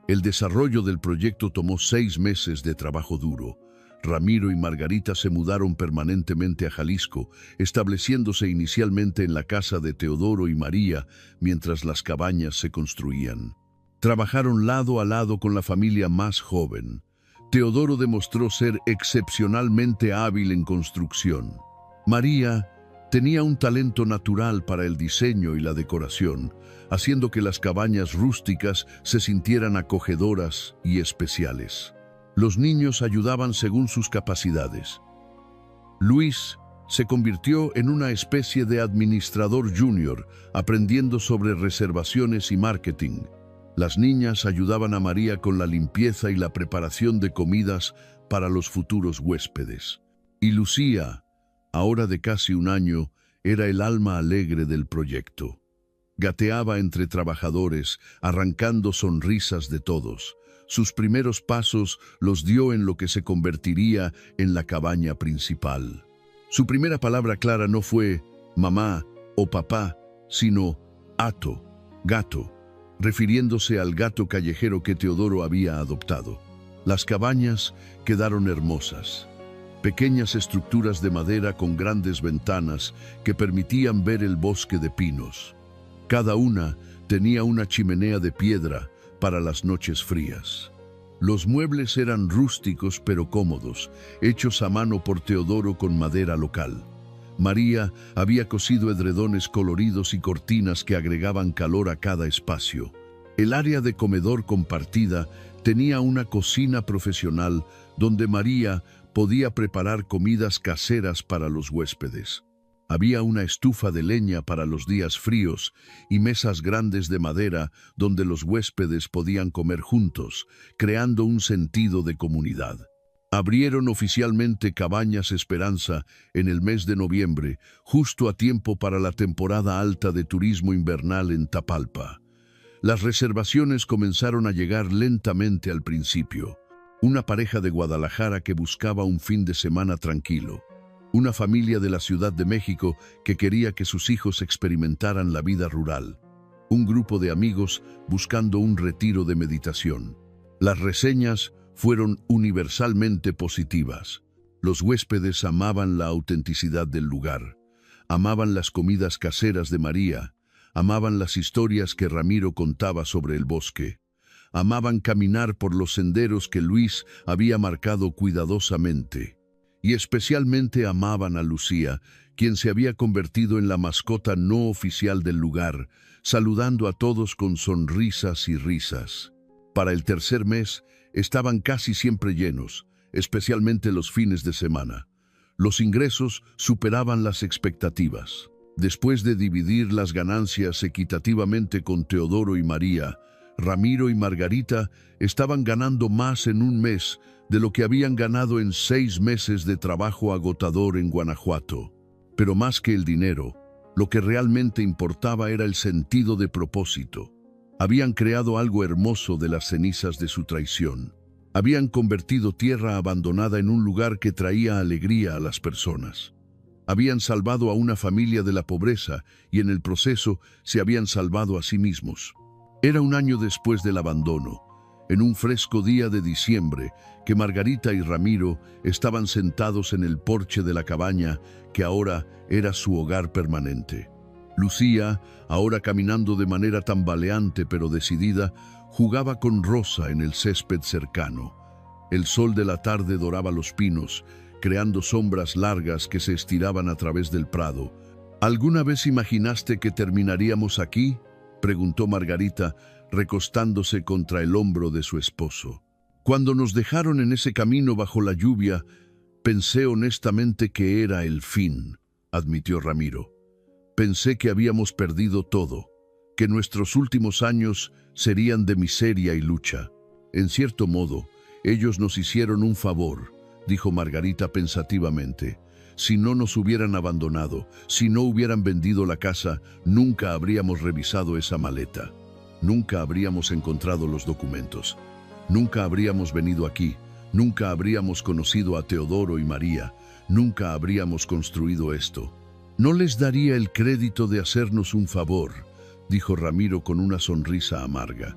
El desarrollo del proyecto tomó 6 meses de trabajo duro. Ramiro y Margarita se mudaron permanentemente a Jalisco, estableciéndose inicialmente en la casa de Teodoro y María mientras las cabañas se construían. Trabajaron lado a lado con la familia más joven. Teodoro demostró ser excepcionalmente hábil en construcción. María tenía un talento natural para el diseño y la decoración, haciendo que las cabañas rústicas se sintieran acogedoras y especiales. Los niños ayudaban según sus capacidades. Luis se convirtió en una especie de administrador junior, aprendiendo sobre reservaciones y marketing. Las niñas ayudaban a María con la limpieza y la preparación de comidas para los futuros huéspedes. Y Lucía, ahora de casi 1 año, era el alma alegre del proyecto. Gateaba entre trabajadores, arrancando sonrisas de todos. Sus primeros pasos los dio en lo que se convertiría en la cabaña principal. Su primera palabra clara no fue mamá o papá, sino ato, gato, refiriéndose al gato callejero que Teodoro había adoptado. Las cabañas quedaron hermosas. Pequeñas estructuras de madera con grandes ventanas que permitían ver el bosque de pinos. Cada una tenía una chimenea de piedra para las noches frías. Los muebles eran rústicos pero cómodos, hechos a mano por Teodoro con madera local. María había cosido edredones coloridos y cortinas que agregaban calor a cada espacio. El área de comedor compartida tenía una cocina profesional donde María podía preparar comidas caseras para los huéspedes. Había una estufa de leña para los días fríos y mesas grandes de madera donde los huéspedes podían comer juntos, creando un sentido de comunidad. Abrieron oficialmente Cabañas Esperanza en el mes de noviembre, justo a tiempo para la temporada alta de turismo invernal en Tapalpa. Las reservaciones comenzaron a llegar lentamente al principio. Una pareja de Guadalajara que buscaba un fin de semana tranquilo. Una familia de la Ciudad de México que quería que sus hijos experimentaran la vida rural. Un grupo de amigos buscando un retiro de meditación. Las reseñas fueron universalmente positivas. Los huéspedes amaban la autenticidad del lugar, amaban las comidas caseras de María, amaban las historias que Ramiro contaba sobre el bosque, amaban caminar por los senderos que Luis había marcado cuidadosamente, y especialmente amaban a Lucía, quien se había convertido en la mascota no oficial del lugar, saludando a todos con sonrisas y risas. Para el tercer mes, estaban casi siempre llenos, especialmente los fines de semana. Los ingresos superaban las expectativas. Después de dividir las ganancias equitativamente con Teodoro y María, Ramiro y Margarita estaban ganando más en un mes de lo que habían ganado en 6 meses de trabajo agotador en Guanajuato. Pero más que el dinero, lo que realmente importaba era el sentido de propósito. Habían creado algo hermoso de las cenizas de su traición. Habían convertido tierra abandonada en un lugar que traía alegría a las personas. Habían salvado a una familia de la pobreza y en el proceso se habían salvado a sí mismos. Era un año después del abandono, en un fresco día de diciembre, que Margarita y Ramiro estaban sentados en el porche de la cabaña que ahora era su hogar permanente. Lucía, ahora caminando de manera tambaleante pero decidida, jugaba con Rosa en el césped cercano. El sol de la tarde doraba los pinos, creando sombras largas que se estiraban a través del prado. ¿Alguna vez imaginaste que terminaríamos aquí?, preguntó Margarita, recostándose contra el hombro de su esposo. Cuando nos dejaron en ese camino bajo la lluvia, pensé honestamente que era el fin, admitió Ramiro. Pensé que habíamos perdido todo, que nuestros últimos años serían de miseria y lucha. En cierto modo, ellos nos hicieron un favor, dijo Margarita pensativamente. Si no nos hubieran abandonado, si no hubieran vendido la casa, nunca habríamos revisado esa maleta. Nunca habríamos encontrado los documentos. Nunca habríamos venido aquí. Nunca habríamos conocido a Teodoro y María. Nunca habríamos construido esto. No les daría el crédito de hacernos un favor, dijo Ramiro con una sonrisa amarga.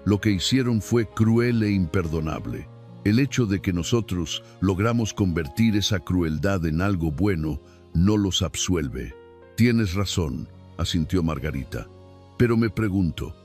Lo que hicieron fue cruel e imperdonable. El hecho de que nosotros logramos convertir esa crueldad en algo bueno no los absuelve. Tienes razón, asintió Margarita. Pero me pregunto,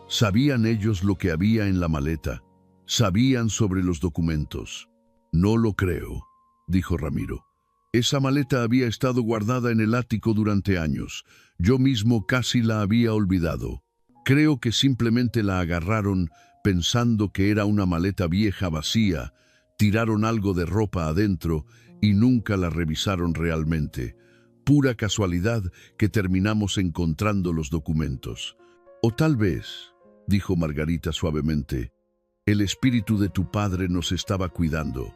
¿sabían ellos lo que había en la maleta? ¿Sabían sobre los documentos? No lo creo, dijo Ramiro. Esa maleta había estado guardada en el ático durante años. Yo mismo casi la había olvidado. Creo que simplemente la agarraron pensando que era una maleta vieja vacía, tiraron algo de ropa adentro y nunca la revisaron realmente. Pura casualidad que terminamos encontrando los documentos. O tal vez, dijo Margarita suavemente, el espíritu de tu padre nos estaba cuidando.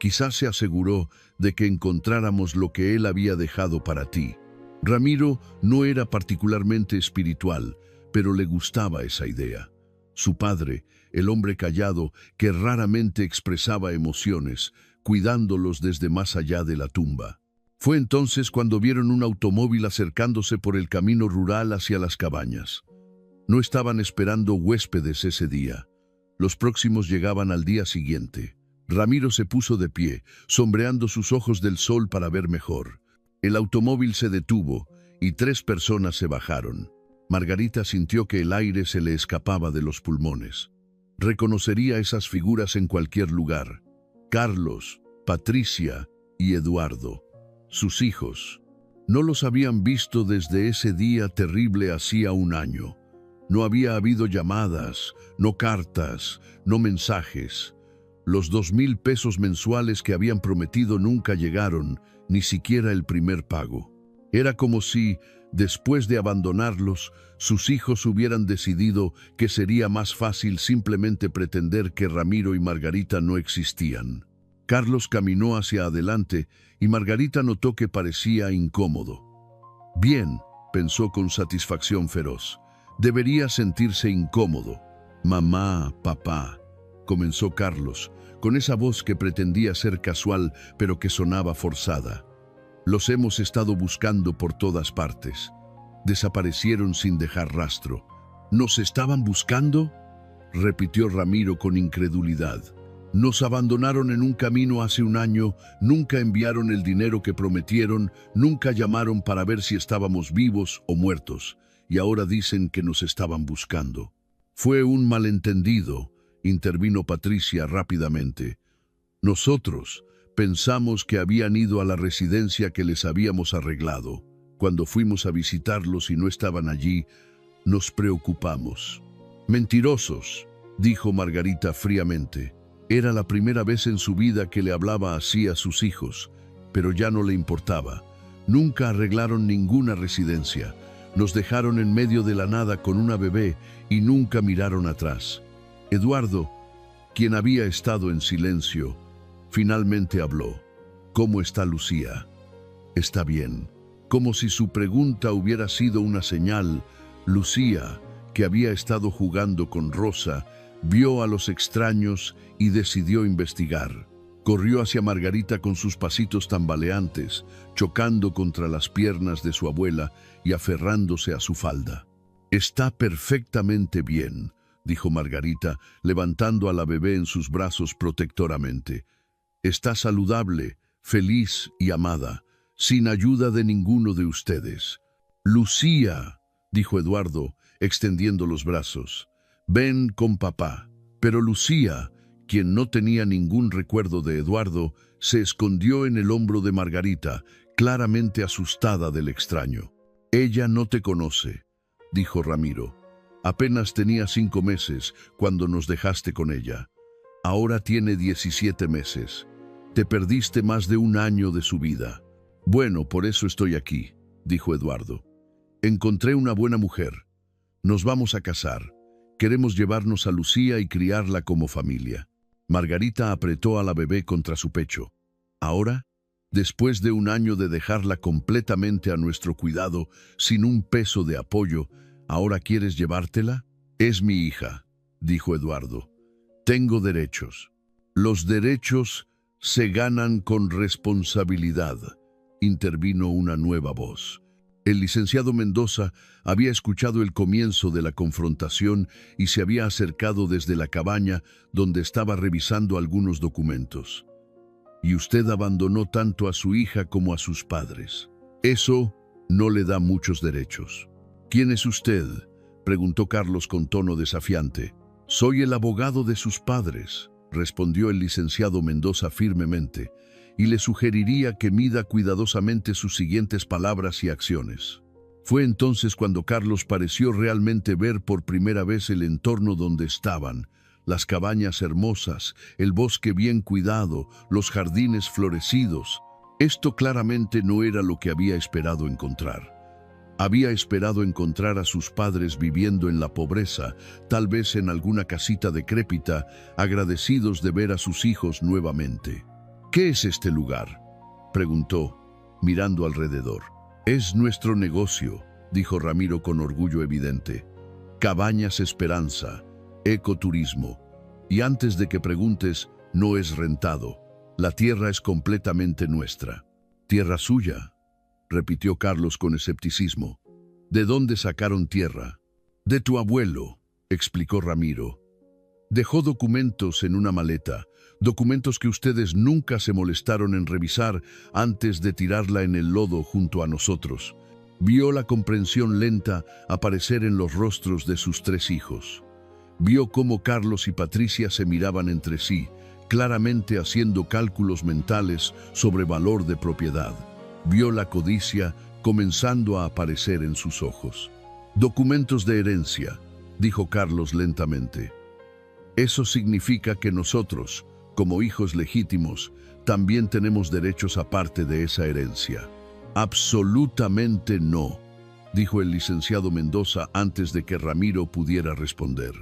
Quizás se aseguró de que encontráramos lo que él había dejado para ti. Ramiro no era particularmente espiritual, pero le gustaba esa idea. Su padre, el hombre callado que raramente expresaba emociones, cuidándolos desde más allá de la tumba. Fue entonces cuando vieron un automóvil acercándose por el camino rural hacia las cabañas. No estaban esperando huéspedes ese día. Los próximos llegaban al día siguiente. Ramiro se puso de pie, sombreando sus ojos del sol para ver mejor. El automóvil se detuvo y 3 personas se bajaron. Margarita sintió que el aire se le escapaba de los pulmones. Reconocería esas figuras en cualquier lugar. Carlos, Patricia y Eduardo, sus hijos. No los habían visto desde ese día terrible hacía un año. No había habido llamadas, no cartas, no mensajes. Los 2,000 pesos mensuales que habían prometido nunca llegaron, ni siquiera el primer pago. Era como si, después de abandonarlos, sus hijos hubieran decidido que sería más fácil simplemente pretender que Ramiro y Margarita no existían. Carlos caminó hacia adelante y Margarita notó que parecía incómodo. Bien, pensó con satisfacción feroz. Debería sentirse incómodo. Mamá, papá, comenzó Carlos, con esa voz que pretendía ser casual, pero que sonaba forzada. Los hemos estado buscando por todas partes. Desaparecieron sin dejar rastro. ¿Nos estaban buscando?, repitió Ramiro con incredulidad. Nos abandonaron en un camino hace un año, nunca enviaron el dinero que prometieron, nunca llamaron para ver si estábamos vivos o muertos, y ahora dicen que nos estaban buscando. Fue un malentendido, intervino Patricia rápidamente. Nosotros pensamos que habían ido a la residencia que les habíamos arreglado. Cuando fuimos a visitarlos y no estaban allí, nos preocupamos. Mentirosos, dijo Margarita fríamente. Era la primera vez en su vida que le hablaba así a sus hijos, pero ya no le importaba. Nunca arreglaron ninguna residencia. Nos dejaron en medio de la nada con una bebé y nunca miraron atrás. Eduardo, quien había estado en silencio, finalmente habló. ¿Cómo está Lucía? Está bien. Como si su pregunta hubiera sido una señal, Lucía, que había estado jugando con Rosa, vio a los extraños y decidió investigar. Corrió hacia Margarita con sus pasitos tambaleantes, chocando contra las piernas de su abuela y aferrándose a su falda. Está perfectamente bien, dijo Margarita, levantando a la bebé en sus brazos protectoramente. Está saludable, feliz y amada, sin ayuda de ninguno de ustedes. Lucía, dijo Eduardo, extendiendo los brazos. Ven con papá. Pero Lucía, quien no tenía ningún recuerdo de Eduardo, se escondió en el hombro de Margarita, claramente asustada del extraño. Ella no te conoce, dijo Ramiro. Apenas tenía 5 meses cuando nos dejaste con ella. Ahora tiene 17 meses. Te perdiste más de un año de su vida. Bueno, por eso estoy aquí, dijo Eduardo. Encontré una buena mujer. Nos vamos a casar. Queremos llevarnos a Lucía y criarla como familia. Margarita apretó a la bebé contra su pecho. Ahora, después de un año de dejarla completamente a nuestro cuidado, sin un peso de apoyo, ¿ahora quieres llevártela? Es mi hija, dijo Eduardo. Tengo derechos. Los derechos se ganan con responsabilidad, intervino una nueva voz. El licenciado Mendoza había escuchado el comienzo de la confrontación y se había acercado desde la cabaña donde estaba revisando algunos documentos. Y usted abandonó tanto a su hija como a sus padres. Eso no le da muchos derechos. ¿Quién es usted?, preguntó Carlos con tono desafiante. Soy el abogado de sus padres, respondió el licenciado Mendoza firmemente, y le sugeriría que mida cuidadosamente sus siguientes palabras y acciones. Fue entonces cuando Carlos pareció realmente ver por primera vez el entorno donde estaban, las cabañas hermosas, el bosque bien cuidado, los jardines florecidos. Esto claramente no era lo que había esperado encontrar. Había esperado encontrar a sus padres viviendo en la pobreza, tal vez en alguna casita decrépita, agradecidos de ver a sus hijos nuevamente. ¿Qué es este lugar?, preguntó, mirando alrededor. Es nuestro negocio, dijo Ramiro con orgullo evidente. Cabañas Esperanza, ecoturismo. Y antes de que preguntes, no es rentado. La tierra es completamente nuestra. ¿Tierra suya?, repitió Carlos con escepticismo. ¿De dónde sacaron tierra? De tu abuelo, explicó Ramiro. Dejó documentos en una maleta, documentos que ustedes nunca se molestaron en revisar antes de tirarla en el lodo junto a nosotros. Vio la comprensión lenta aparecer en los rostros de sus 3 hijos. Vio cómo Carlos y Patricia se miraban entre sí, claramente haciendo cálculos mentales sobre valor de propiedad. Vio la codicia comenzando a aparecer en sus ojos. Documentos de herencia, dijo Carlos lentamente. Eso significa que nosotros, como hijos legítimos, también tenemos derechos aparte de esa herencia. Absolutamente no, dijo el licenciado Mendoza antes de que Ramiro pudiera responder.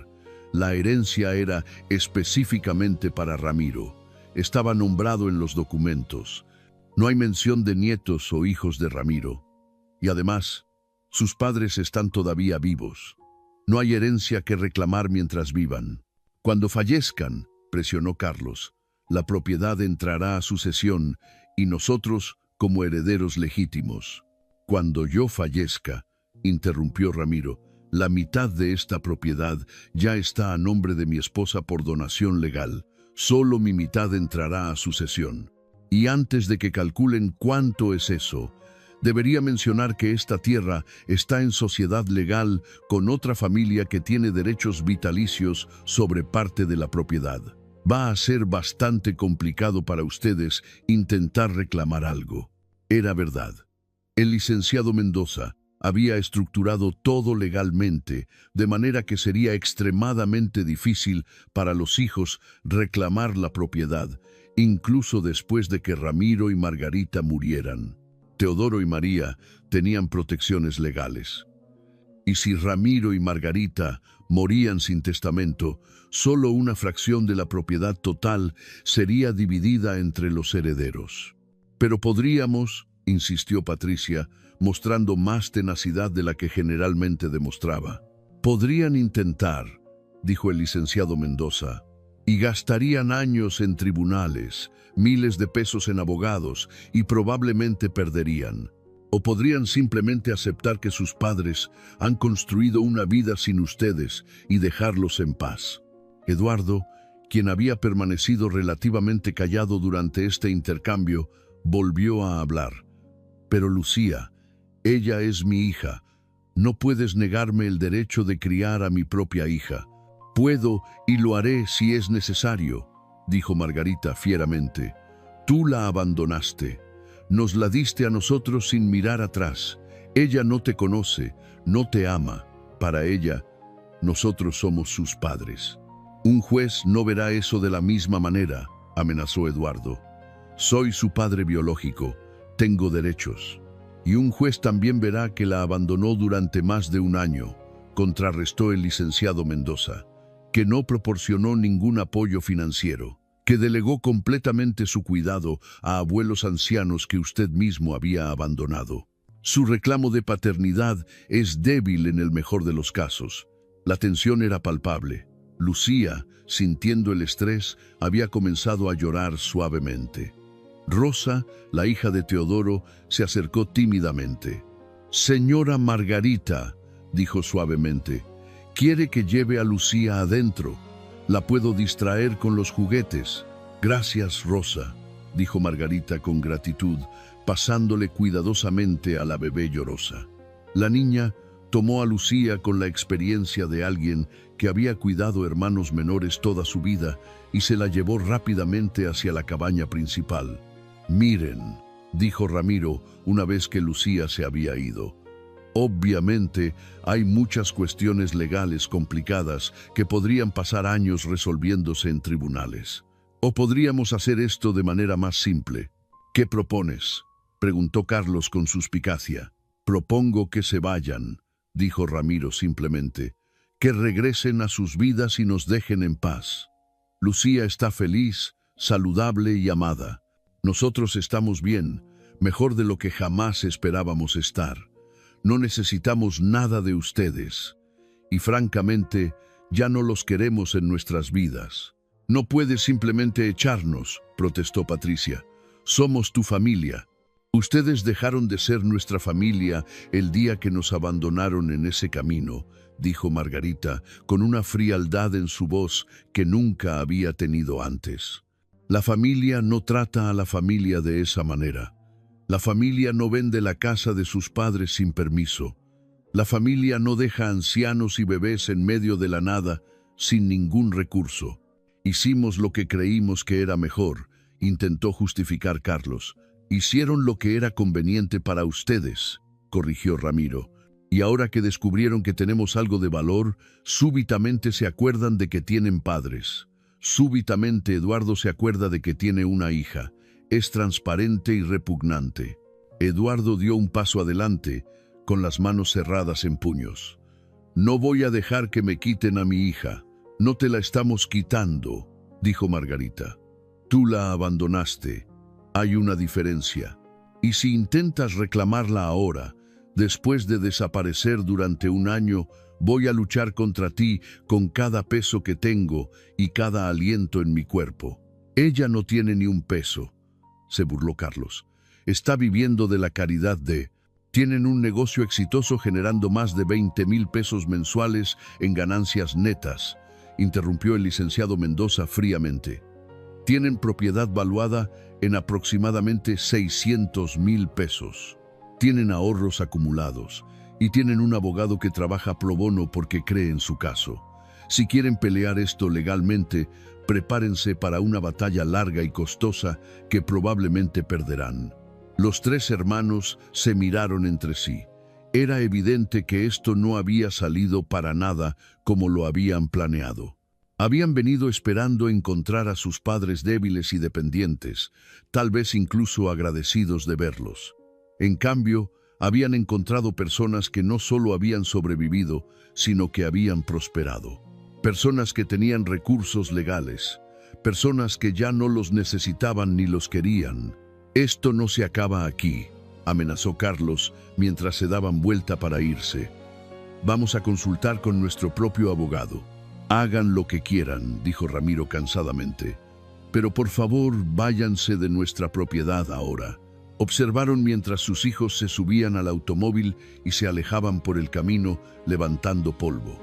La herencia era específicamente para Ramiro. Estaba nombrado en los documentos. No hay mención de nietos o hijos de Ramiro. Y además, sus padres están todavía vivos. No hay herencia que reclamar mientras vivan. Cuando fallezcan, presionó Carlos, la propiedad entrará a sucesión y nosotros como herederos legítimos. Cuando yo fallezca, interrumpió Ramiro, la mitad de esta propiedad ya está a nombre de mi esposa por donación legal. Solo mi mitad entrará a sucesión. Y antes de que calculen cuánto es eso, debería mencionar que esta tierra está en sociedad legal con otra familia que tiene derechos vitalicios sobre parte de la propiedad. Va a ser bastante complicado para ustedes intentar reclamar algo. Era verdad. El licenciado Mendoza había estructurado todo legalmente, de manera que sería extremadamente difícil para los hijos reclamar la propiedad, incluso después de que Ramiro y Margarita murieran. Teodoro y María tenían protecciones legales. Y si Ramiro y Margarita morían sin testamento, solo una fracción de la propiedad total sería dividida entre los herederos. Pero podríamos, insistió Patricia, mostrando más tenacidad de la que generalmente demostraba. Podrían intentar, dijo el licenciado Mendoza, y gastarían años en tribunales, miles de pesos en abogados y probablemente perderían. O podrían simplemente aceptar que sus padres han construido una vida sin ustedes y dejarlos en paz. Eduardo, quien había permanecido relativamente callado durante este intercambio, volvió a hablar. Pero Lucía, ella es mi hija. No puedes negarme el derecho de criar a mi propia hija. Puedo y lo haré si es necesario, dijo Margarita fieramente. Tú la abandonaste. Nos la diste a nosotros sin mirar atrás. Ella no te conoce, no te ama. Para ella, nosotros somos sus padres. Un juez no verá eso de la misma manera, amenazó Eduardo. Soy su padre biológico. Tengo derechos. Y un juez también verá que la abandonó durante más de un año, contrarrestó el licenciado Mendoza, que no proporcionó ningún apoyo financiero, que delegó completamente su cuidado a abuelos ancianos que usted mismo había abandonado. Su reclamo de paternidad es débil en el mejor de los casos. La tensión era palpable. Lucía, sintiendo el estrés, había comenzado a llorar suavemente. Rosa, la hija de Teodoro, se acercó tímidamente. «Señora Margarita», dijo suavemente, «quiere que lleve a Lucía adentro. La puedo distraer con los juguetes». «Gracias, Rosa», dijo Margarita con gratitud, pasándole cuidadosamente a la bebé llorosa. La niña tomó a Lucía con la experiencia de alguien que había cuidado hermanos menores toda su vida y se la llevó rápidamente hacia la cabaña principal. «Miren», dijo Ramiro una vez que Lucía se había ido. «Obviamente hay muchas cuestiones legales complicadas que podrían pasar años resolviéndose en tribunales. O podríamos hacer esto de manera más simple. ¿Qué propones?», preguntó Carlos con suspicacia. «Propongo que se vayan», dijo Ramiro simplemente. «Que regresen a sus vidas y nos dejen en paz. Lucía está feliz, saludable y amada. Nosotros estamos bien, mejor de lo que jamás esperábamos estar. No necesitamos nada de ustedes. Y francamente, ya no los queremos en nuestras vidas». «No puedes simplemente echarnos», protestó Patricia. «Somos tu familia. Ustedes dejaron de ser nuestra familia el día que nos abandonaron en ese camino», dijo Margarita, con una frialdad en su voz que nunca había tenido antes. «La familia no trata a la familia de esa manera. La familia no vende la casa de sus padres sin permiso. La familia no deja ancianos y bebés en medio de la nada sin ningún recurso. Hicimos lo que creímos que era mejor», intentó justificar Carlos. «Hicieron lo que era conveniente para ustedes corrigió Ramiro. Y ahora que descubrieron que tenemos algo de valor, súbitamente se acuerdan de que tienen padres. Súbitamente Eduardo se acuerda de que tiene una hija. Es transparente y repugnante. Eduardo dio un paso adelante, con las manos cerradas en puños. No voy a dejar que me quiten a mi hija. No te la estamos quitando, dijo Margarita. Tú la abandonaste. Hay una diferencia. Y si intentas reclamarla ahora, después de desaparecer durante un año, voy a luchar contra ti con cada peso que tengo y cada aliento en mi cuerpo. Ella no tiene ni un peso, se burló Carlos. Está viviendo de la caridad de... Tienen un negocio exitoso generando más de 20,000 pesos mensuales en ganancias netas, interrumpió el licenciado Mendoza fríamente. Tienen propiedad valuada en aproximadamente 600,000 pesos. Tienen ahorros acumulados y tienen un abogado que trabaja pro bono porque cree en su caso. Si quieren pelear esto legalmente, prepárense para una batalla larga y costosa que probablemente perderán. Los tres hermanos se miraron entre sí. Era evidente que esto no había salido para nada como lo habían planeado. Habían venido esperando encontrar a sus padres débiles y dependientes, tal vez incluso agradecidos de verlos. En cambio, habían encontrado personas que no solo habían sobrevivido, sino que habían prosperado. Personas que tenían recursos legales, personas que ya no los necesitaban ni los querían. Esto no se acaba aquí, amenazó Carlos mientras se daban vuelta para irse. Vamos a consultar con nuestro propio abogado. Hagan lo que quieran, dijo Ramiro cansadamente. Pero por favor, váyanse de nuestra propiedad ahora. Observaron mientras sus hijos se subían al automóvil y se alejaban por el camino, levantando polvo.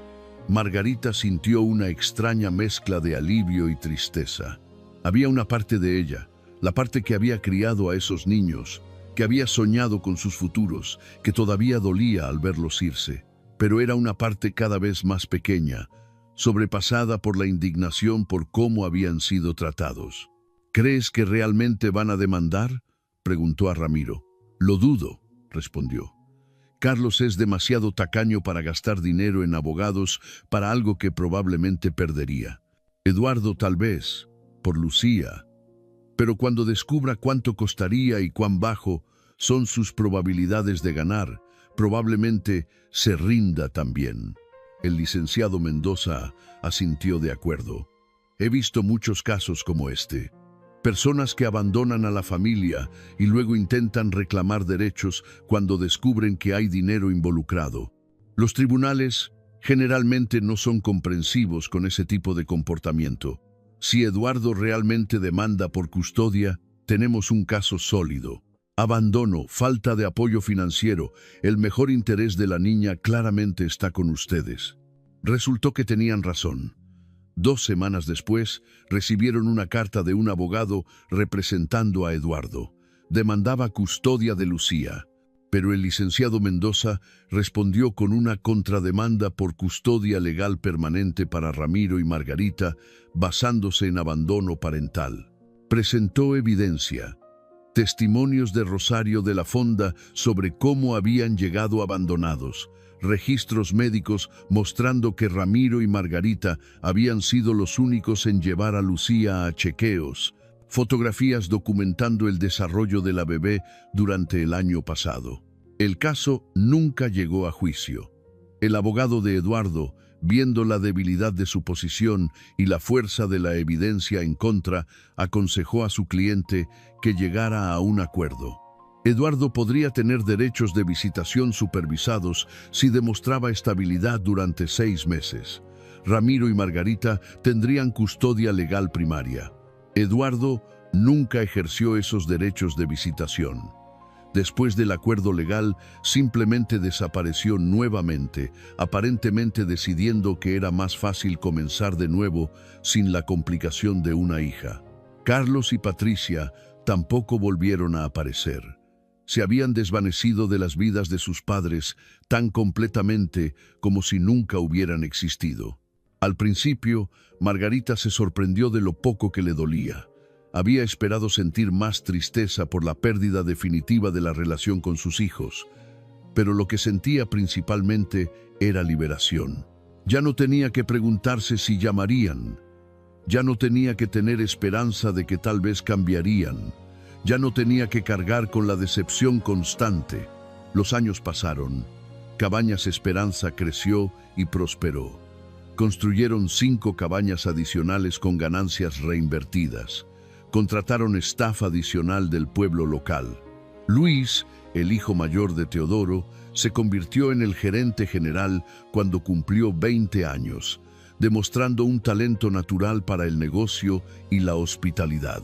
Margarita sintió una extraña mezcla de alivio y tristeza. Había una parte de ella, la parte que había criado a esos niños, que había soñado con sus futuros, que todavía dolía al verlos irse. Pero era una parte cada vez más pequeña, sobrepasada por la indignación por cómo habían sido tratados. ¿Crees que realmente van a demandar?, preguntó a Ramiro. Lo dudo, respondió. Carlos es demasiado tacaño para gastar dinero en abogados para algo que probablemente perdería. Eduardo tal vez, por Lucía. Pero cuando descubra cuánto costaría y cuán bajo son sus probabilidades de ganar, probablemente se rinda también. El licenciado Mendoza asintió de acuerdo. He visto muchos casos como este. Personas que abandonan a la familia y luego intentan reclamar derechos cuando descubren que hay dinero involucrado. Los tribunales generalmente no son comprensivos con ese tipo de comportamiento. Si Eduardo realmente demanda por custodia, tenemos un caso sólido. Abandono, falta de apoyo financiero, el mejor interés de la niña claramente está con ustedes. Resultó que tenían razón. 2 semanas después, recibieron una carta de un abogado representando a Eduardo. Demandaba custodia de Lucía, pero el licenciado Mendoza respondió con una contrademanda por custodia legal permanente para Ramiro y Margarita, basándose en abandono parental. Presentó evidencia, testimonios de Rosario de la Fonda sobre cómo habían llegado abandonados, registros médicos mostrando que Ramiro y Margarita habían sido los únicos en llevar a Lucía a chequeos, fotografías documentando el desarrollo de la bebé durante el año pasado. El caso nunca llegó a juicio. El abogado de Eduardo, viendo la debilidad de su posición y la fuerza de la evidencia en contra, aconsejó a su cliente que llegara a un acuerdo. Eduardo podría tener derechos de visitación supervisados si demostraba estabilidad durante 6 meses. Ramiro y Margarita tendrían custodia legal primaria. Eduardo nunca ejerció esos derechos de visitación. Después del acuerdo legal, simplemente desapareció nuevamente, aparentemente decidiendo que era más fácil comenzar de nuevo sin la complicación de una hija. Carlos y Patricia tampoco volvieron a aparecer. Se habían desvanecido de las vidas de sus padres tan completamente como si nunca hubieran existido. Al principio, Margarita se sorprendió de lo poco que le dolía. Había esperado sentir más tristeza por la pérdida definitiva de la relación con sus hijos. pero lo que sentía principalmente era liberación. Ya no tenía que preguntarse si llamarían, ya no tenía que tener esperanza de que tal vez cambiarían, ya no tenía que cargar con la decepción constante. Los años pasaron, Cabañas Esperanza creció y prosperó. Construyeron 5 cabañas adicionales con ganancias reinvertidas. Contrataron staff adicional del pueblo local. Luis, el hijo mayor de Teodoro, se convirtió en el gerente general cuando cumplió 20 años, demostrando un talento natural para el negocio y la hospitalidad.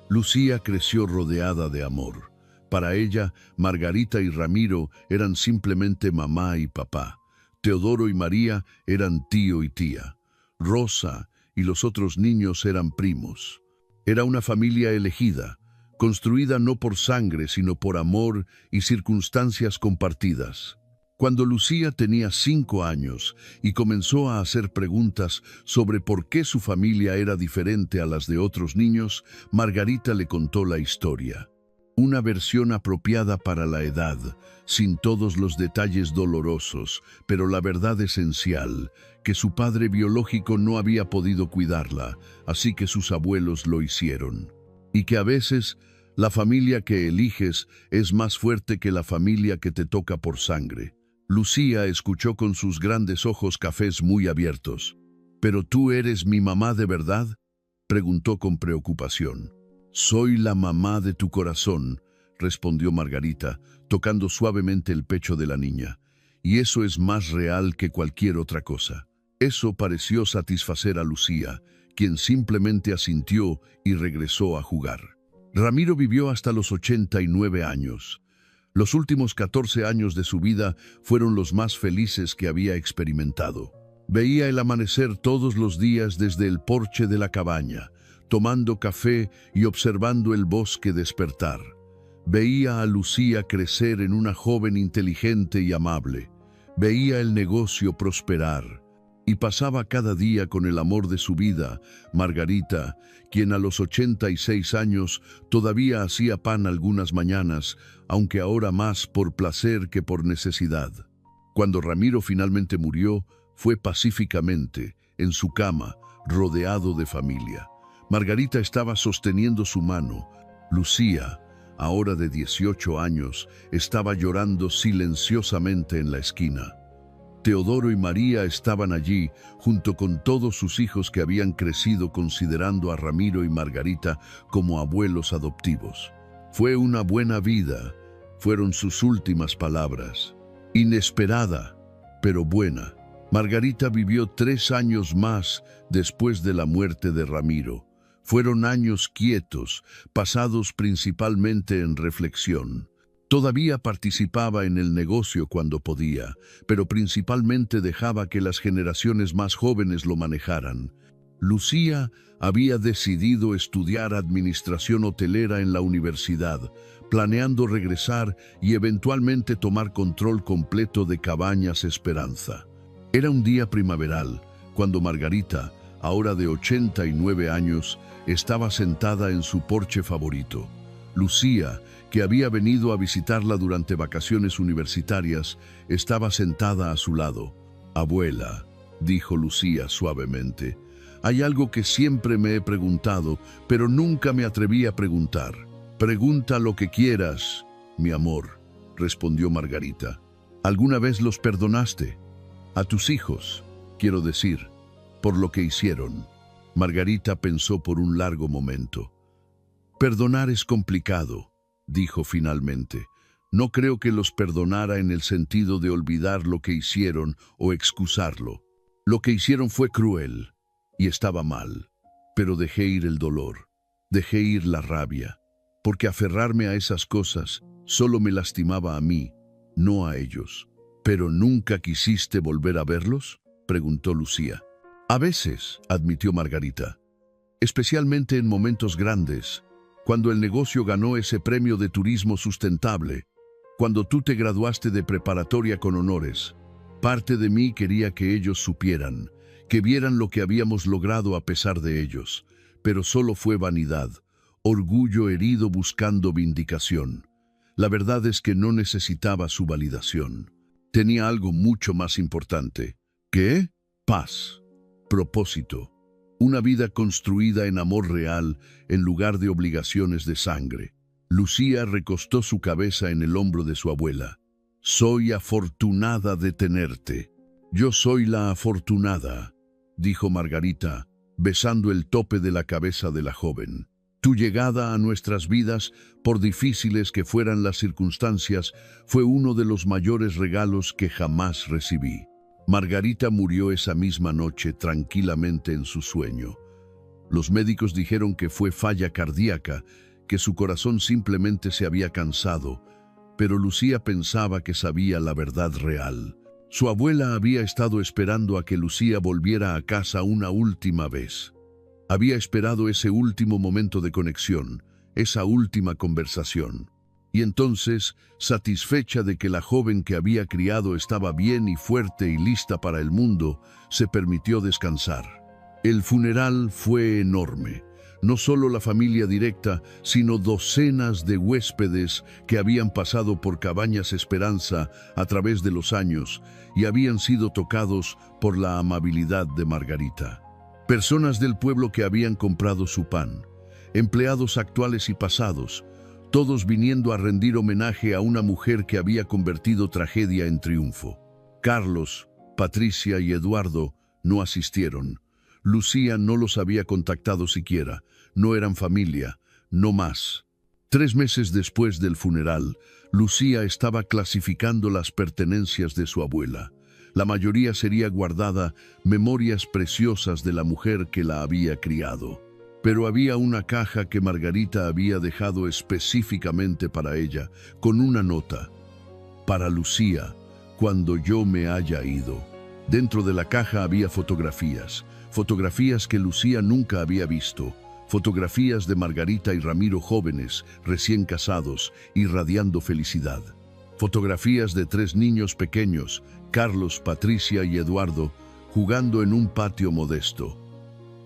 Lucía creció rodeada de amor. Para ella, Margarita y Ramiro eran simplemente mamá y papá. Teodoro y María eran tío y tía. Rosa y los otros niños eran primos. Era una familia elegida, construida no por sangre, sino por amor y circunstancias compartidas. Cuando Lucía tenía 5 años y comenzó a hacer preguntas sobre por qué su familia era diferente a las de otros niños, Margarita le contó la historia. Una versión apropiada para la edad, sin todos los detalles dolorosos, pero la verdad esencial, que su padre biológico no había podido cuidarla, así que sus abuelos lo hicieron. Y que a veces la familia que eliges es más fuerte que la familia que te toca por sangre. Lucía escuchó con sus grandes ojos cafés muy abiertos. ¿Pero tú eres mi mamá de verdad?, preguntó con preocupación. «Soy la mamá de tu corazón», respondió Margarita, tocando suavemente el pecho de la niña. «Y eso es más real que cualquier otra cosa». Eso pareció satisfacer a Lucía, quien simplemente asintió y regresó a jugar. Ramiro vivió hasta los 89 años. Los últimos 14 años de su vida fueron los más felices que había experimentado. Veía el amanecer todos los días desde el porche de la cabaña, tomando café y observando el bosque despertar. Veía a Lucía crecer en una joven inteligente y amable. Veía el negocio prosperar. Y pasaba cada día con el amor de su vida, Margarita, quien a los 86 años todavía hacía pan algunas mañanas, aunque ahora más por placer que por necesidad. Cuando Ramiro finalmente murió, fue pacíficamente, en su cama, rodeado de familia. Margarita estaba sosteniendo su mano. Lucía, ahora de 18 años, estaba llorando silenciosamente en la esquina. Teodoro y María estaban allí, junto con todos sus hijos que habían crecido considerando a Ramiro y Margarita como abuelos adoptivos. «Fue una buena vida», fueron sus últimas palabras. Inesperada, pero buena. Margarita vivió 3 años más después de la muerte de Ramiro. Fueron años quietos, pasados principalmente en reflexión. Todavía participaba en el negocio cuando podía, pero principalmente dejaba que las generaciones más jóvenes lo manejaran. Lucía había decidido estudiar administración hotelera en la universidad, planeando regresar y eventualmente tomar control completo de Cabañas Esperanza. Era un día primaveral, cuando Margarita, ahora de 89 años, estaba sentada en su porche favorito. Lucía, que había venido a visitarla durante vacaciones universitarias, estaba sentada a su lado. «Abuela», dijo Lucía suavemente, «hay algo que siempre me he preguntado, pero nunca me atreví a preguntar». «Pregunta lo que quieras, mi amor», respondió Margarita. «¿Alguna vez los perdonaste? A tus hijos, quiero decir, por lo que hicieron». Margarita pensó por un largo momento. «Perdonar es complicado», dijo finalmente. «No creo que los perdonara en el sentido de olvidar lo que hicieron o excusarlo. Lo que hicieron fue cruel y estaba mal, pero dejé ir el dolor, dejé ir la rabia, porque aferrarme a esas cosas solo me lastimaba a mí, no a ellos». «¿Pero nunca quisiste volver a verlos?», preguntó Lucía. «A veces», admitió Margarita, «especialmente en momentos grandes, cuando el negocio ganó ese premio de turismo sustentable, cuando tú te graduaste de preparatoria con honores. Parte de mí quería que ellos supieran, que vieran lo que habíamos logrado a pesar de ellos, pero solo fue vanidad, orgullo herido buscando vindicación. La verdad es que no necesitaba su validación. Tenía algo mucho más importante. ¿Qué? Paz, propósito, una vida construida en amor real en lugar de obligaciones de sangre. Lucía recostó su cabeza en el hombro de su abuela. «Soy afortunada de tenerte». «Yo soy la afortunada», dijo Margarita, besando el tope de la cabeza de la joven. «Tu llegada a nuestras vidas, por difíciles que fueran las circunstancias, fue uno de los mayores regalos que jamás recibí». Margarita murió esa misma noche tranquilamente en su sueño. Los médicos dijeron que fue falla cardíaca, que su corazón simplemente se había cansado, pero Lucía pensaba que sabía la verdad real. Su abuela había estado esperando a que Lucía volviera a casa una última vez. Había esperado ese último momento de conexión, esa última conversación. Y entonces, satisfecha de que la joven que había criado estaba bien y fuerte y lista para el mundo, se permitió descansar. El funeral fue enorme. No solo la familia directa, sino docenas de huéspedes que habían pasado por Cabañas Esperanza a través de los años y habían sido tocados por la amabilidad de Margarita. Personas del pueblo que habían comprado su pan, empleados actuales y pasados, todos viniendo a rendir homenaje a una mujer que había convertido tragedia en triunfo. Carlos, Patricia y Eduardo no asistieron. Lucía no los había contactado siquiera, no eran familia, no más. 3 meses después del funeral, Lucía estaba clasificando las pertenencias de su abuela. La mayoría sería guardada, memorias preciosas de la mujer que la había criado. Pero había una caja que Margarita había dejado específicamente para ella, con una nota. «Para Lucía, cuando yo me haya ido». Dentro de la caja había fotografías que Lucía nunca había visto, fotografías de Margarita y Ramiro jóvenes, recién casados, irradiando felicidad. Fotografías de 3 niños pequeños, Carlos, Patricia y Eduardo, jugando en un patio modesto.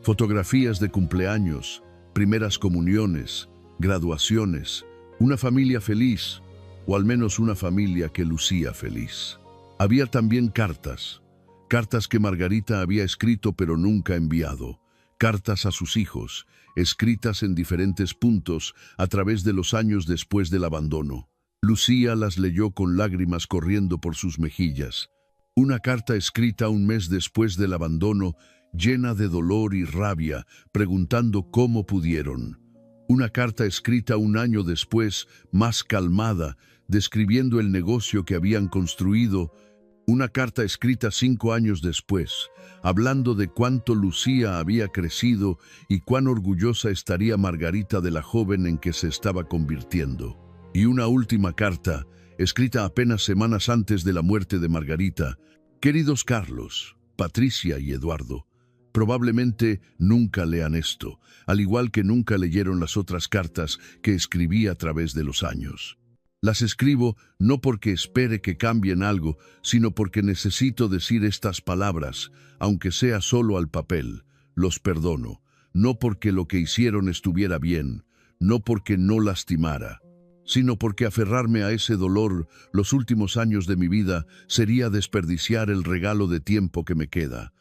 Fotografías de cumpleaños, primeras comuniones, graduaciones, una familia feliz, o al menos una familia que lucía feliz. Había también cartas que Margarita había escrito pero nunca enviado, cartas a sus hijos, escritas en diferentes puntos a través de los años después del abandono. Lucía las leyó con lágrimas corriendo por sus mejillas. Una carta escrita un mes después del abandono, llena de dolor y rabia, preguntando cómo pudieron. Una carta escrita un año después, más calmada, describiendo el negocio que habían construido. Una carta escrita 5 años después, hablando de cuánto Lucía había crecido y cuán orgullosa estaría Margarita de la joven en que se estaba convirtiendo. Y una última carta, escrita apenas semanas antes de la muerte de Margarita. Queridos Carlos, Patricia y Eduardo, probablemente nunca lean esto, al igual que nunca leyeron las otras cartas que escribí a través de los años. Las escribo no porque espere que cambien algo, sino porque necesito decir estas palabras, aunque sea solo al papel. Los perdono, no porque lo que hicieron estuviera bien, no porque no lastimara, sino porque aferrarme a ese dolor los últimos años de mi vida sería desperdiciar el regalo de tiempo que me queda.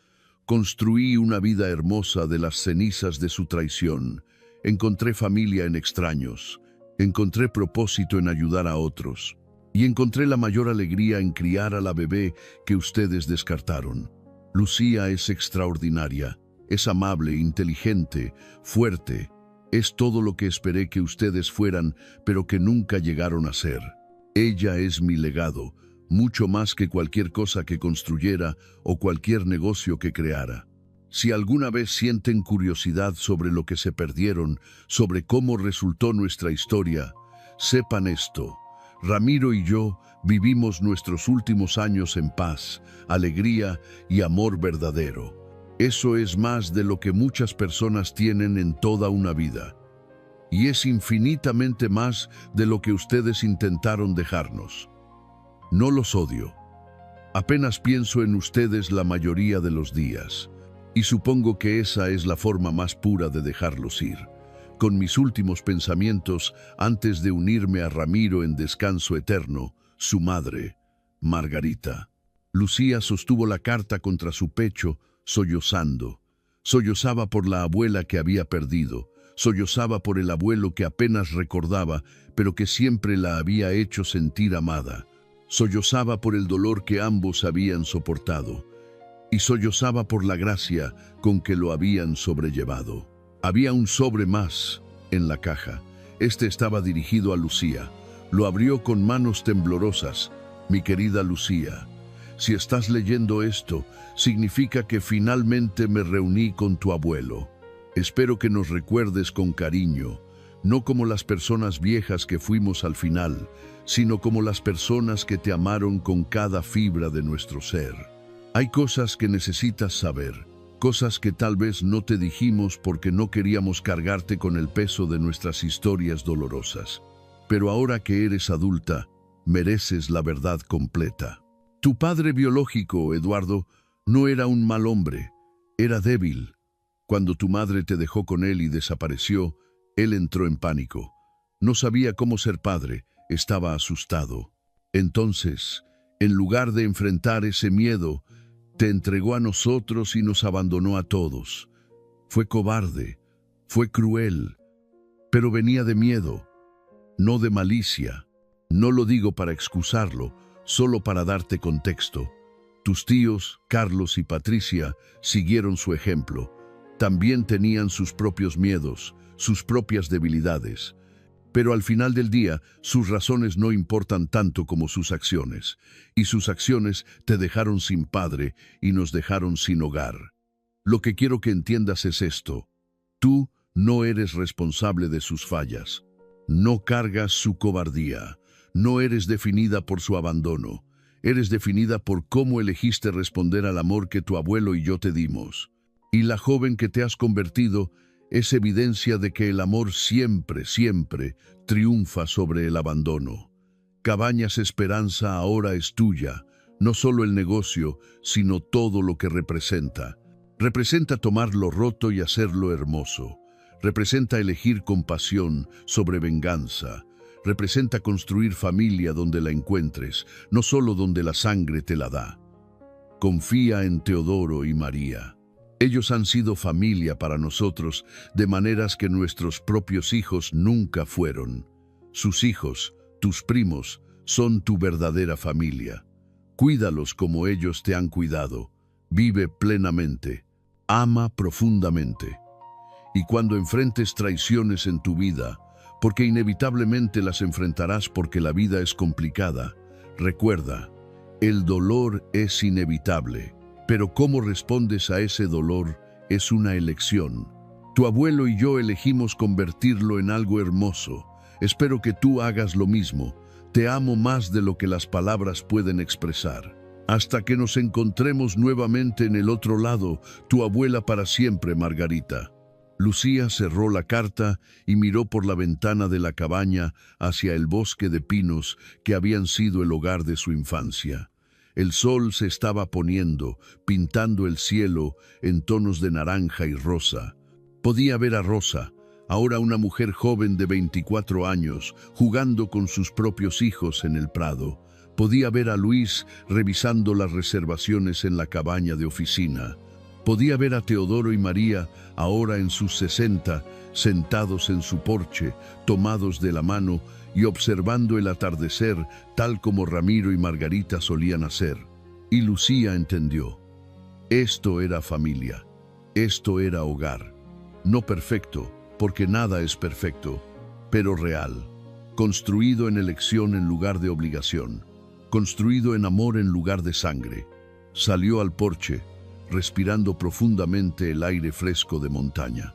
Construí una vida hermosa de las cenizas de su traición. Encontré familia en extraños. Encontré propósito en ayudar a otros. Y encontré la mayor alegría en criar a la bebé que ustedes descartaron. Lucía es extraordinaria. Es amable, inteligente, fuerte. Es todo lo que esperé que ustedes fueran, pero que nunca llegaron a ser. Ella es mi legado, mucho más que cualquier cosa que construyera o cualquier negocio que creara. Si alguna vez sienten curiosidad sobre lo que se perdieron, sobre cómo resultó nuestra historia, sepan esto. Ramiro y yo vivimos nuestros últimos años en paz, alegría y amor verdadero. Eso es más de lo que muchas personas tienen en toda una vida. Y es infinitamente más de lo que ustedes intentaron dejarnos. No los odio. Apenas pienso en ustedes la mayoría de los días. Y supongo que esa es la forma más pura de dejarlos ir. con mis últimos pensamientos antes de unirme a Ramiro en descanso eterno, su madre, Margarita. Lucía sostuvo la carta contra su pecho, sollozando. Sollozaba por la abuela que había perdido, sollozaba por el abuelo que apenas recordaba, pero que siempre la había hecho sentir amada. Sollozaba por el dolor que ambos habían soportado, y sollozaba por la gracia con que lo habían sobrellevado. Había un sobre más en la caja. Este estaba dirigido a Lucía. Lo abrió con manos temblorosas. Mi querida Lucía, si estás leyendo esto, significa que finalmente me reuní con tu abuelo. Espero que nos recuerdes con cariño, no como las personas viejas que fuimos al final, sino como las personas que te amaron con cada fibra de nuestro ser. Hay cosas que necesitas saber, cosas que tal vez no te dijimos porque no queríamos cargarte con el peso de nuestras historias dolorosas. Pero ahora que eres adulta, mereces la verdad completa. Tu padre biológico, Eduardo, no era un mal hombre, era débil. Cuando tu madre te dejó con él y desapareció, él entró en pánico. No sabía cómo ser padre, estaba asustado. Entonces, en lugar de enfrentar ese miedo, te entregó a nosotros y nos abandonó a todos. Fue cobarde, fue cruel, pero venía de miedo, no de malicia. No lo digo para excusarlo, solo para darte contexto. Tus tíos, Carlos y Patricia, siguieron su ejemplo. También tenían sus propios miedos, sus propias debilidades. Pero al final del día, sus razones no importan tanto como sus acciones. Y sus acciones te dejaron sin padre y nos dejaron sin hogar. Lo que quiero que entiendas es esto. Tú no eres responsable de sus fallas. No cargas su cobardía. No eres definida por su abandono. Eres definida por cómo elegiste responder al amor que tu abuelo y yo te dimos. Y la joven que te has convertido es evidencia de que el amor siempre, siempre triunfa sobre el abandono. Cabañas Esperanza ahora es tuya, no solo el negocio, sino todo lo que representa. Representa tomar lo roto y hacerlo hermoso. Representa elegir compasión sobre venganza. Representa construir familia donde la encuentres, no solo donde la sangre te la da. Confía en Teodoro y María. Ellos han sido familia para nosotros de maneras que nuestros propios hijos nunca fueron. Sus hijos, tus primos, son tu verdadera familia. Cuídalos como ellos te han cuidado. Vive plenamente. Ama profundamente. Y cuando enfrentes traiciones en tu vida, porque inevitablemente las enfrentarás porque la vida es complicada, recuerda, el dolor es inevitable. Pero cómo respondes a ese dolor es una elección. Tu abuelo y yo elegimos convertirlo en algo hermoso. Espero que tú hagas lo mismo. Te amo más de lo que las palabras pueden expresar. Hasta que nos encontremos nuevamente en el otro lado, tu abuela para siempre, Margarita. Lucía cerró la carta y miró por la ventana de la cabaña hacia el bosque de pinos que habían sido el hogar de su infancia. El sol se estaba poniendo, pintando el cielo en tonos de naranja y rosa. Podía ver a Rosa, ahora una mujer joven de 24 años, jugando con sus propios hijos en el prado. Podía ver a Luis revisando las reservaciones en la cabaña de oficina. Podía ver a Teodoro y María, ahora en sus 60, sentados en su porche, tomados de la mano y observando el atardecer tal como Ramiro y Margarita solían hacer. Y Lucía entendió. Esto era familia. Esto era hogar. No perfecto, porque nada es perfecto, pero real. Construido en elección en lugar de obligación. Construido en amor en lugar de sangre. Salió al porche, respirando profundamente el aire fresco de montaña.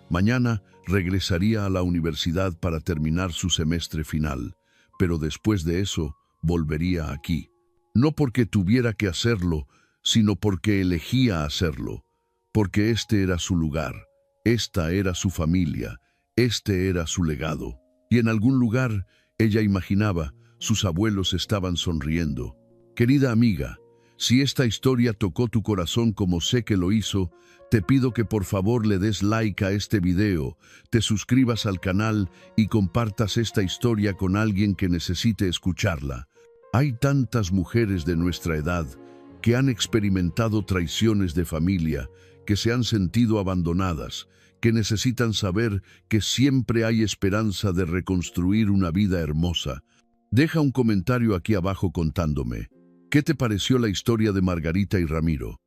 Mañana regresaría a la universidad para terminar su semestre final, pero después de eso volvería aquí. No porque tuviera que hacerlo, sino porque elegía hacerlo, porque este era su lugar, esta era su familia, este era su legado. Y en algún lugar, ella imaginaba, sus abuelos estaban sonriendo. Querida amiga, Si esta historia tocó tu corazón como sé que lo hizo, te pido que por favor le des like a este video, te suscribas al canal y compartas esta historia con alguien que necesite escucharla. Hay tantas mujeres de nuestra edad que han experimentado traiciones de familia, que se han sentido abandonadas, que necesitan saber que siempre hay esperanza de reconstruir una vida hermosa. Deja un comentario aquí abajo contándome, ¿qué te pareció la historia de Margarita y Ramiro?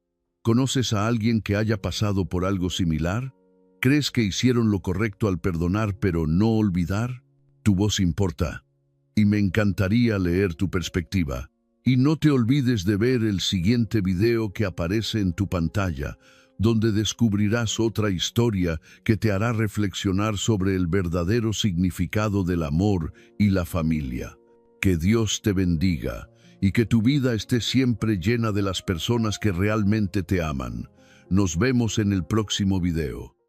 ¿Conoces a alguien que haya pasado por algo similar? ¿Crees que hicieron lo correcto al perdonar pero no olvidar? Tu voz importa, y me encantaría leer tu perspectiva. Y no te olvides de ver el siguiente video que aparece en tu pantalla, donde descubrirás otra historia que te hará reflexionar sobre el verdadero significado del amor y la familia. Que Dios te bendiga y que tu vida esté siempre llena de las personas que realmente te aman. Nos vemos en el próximo video.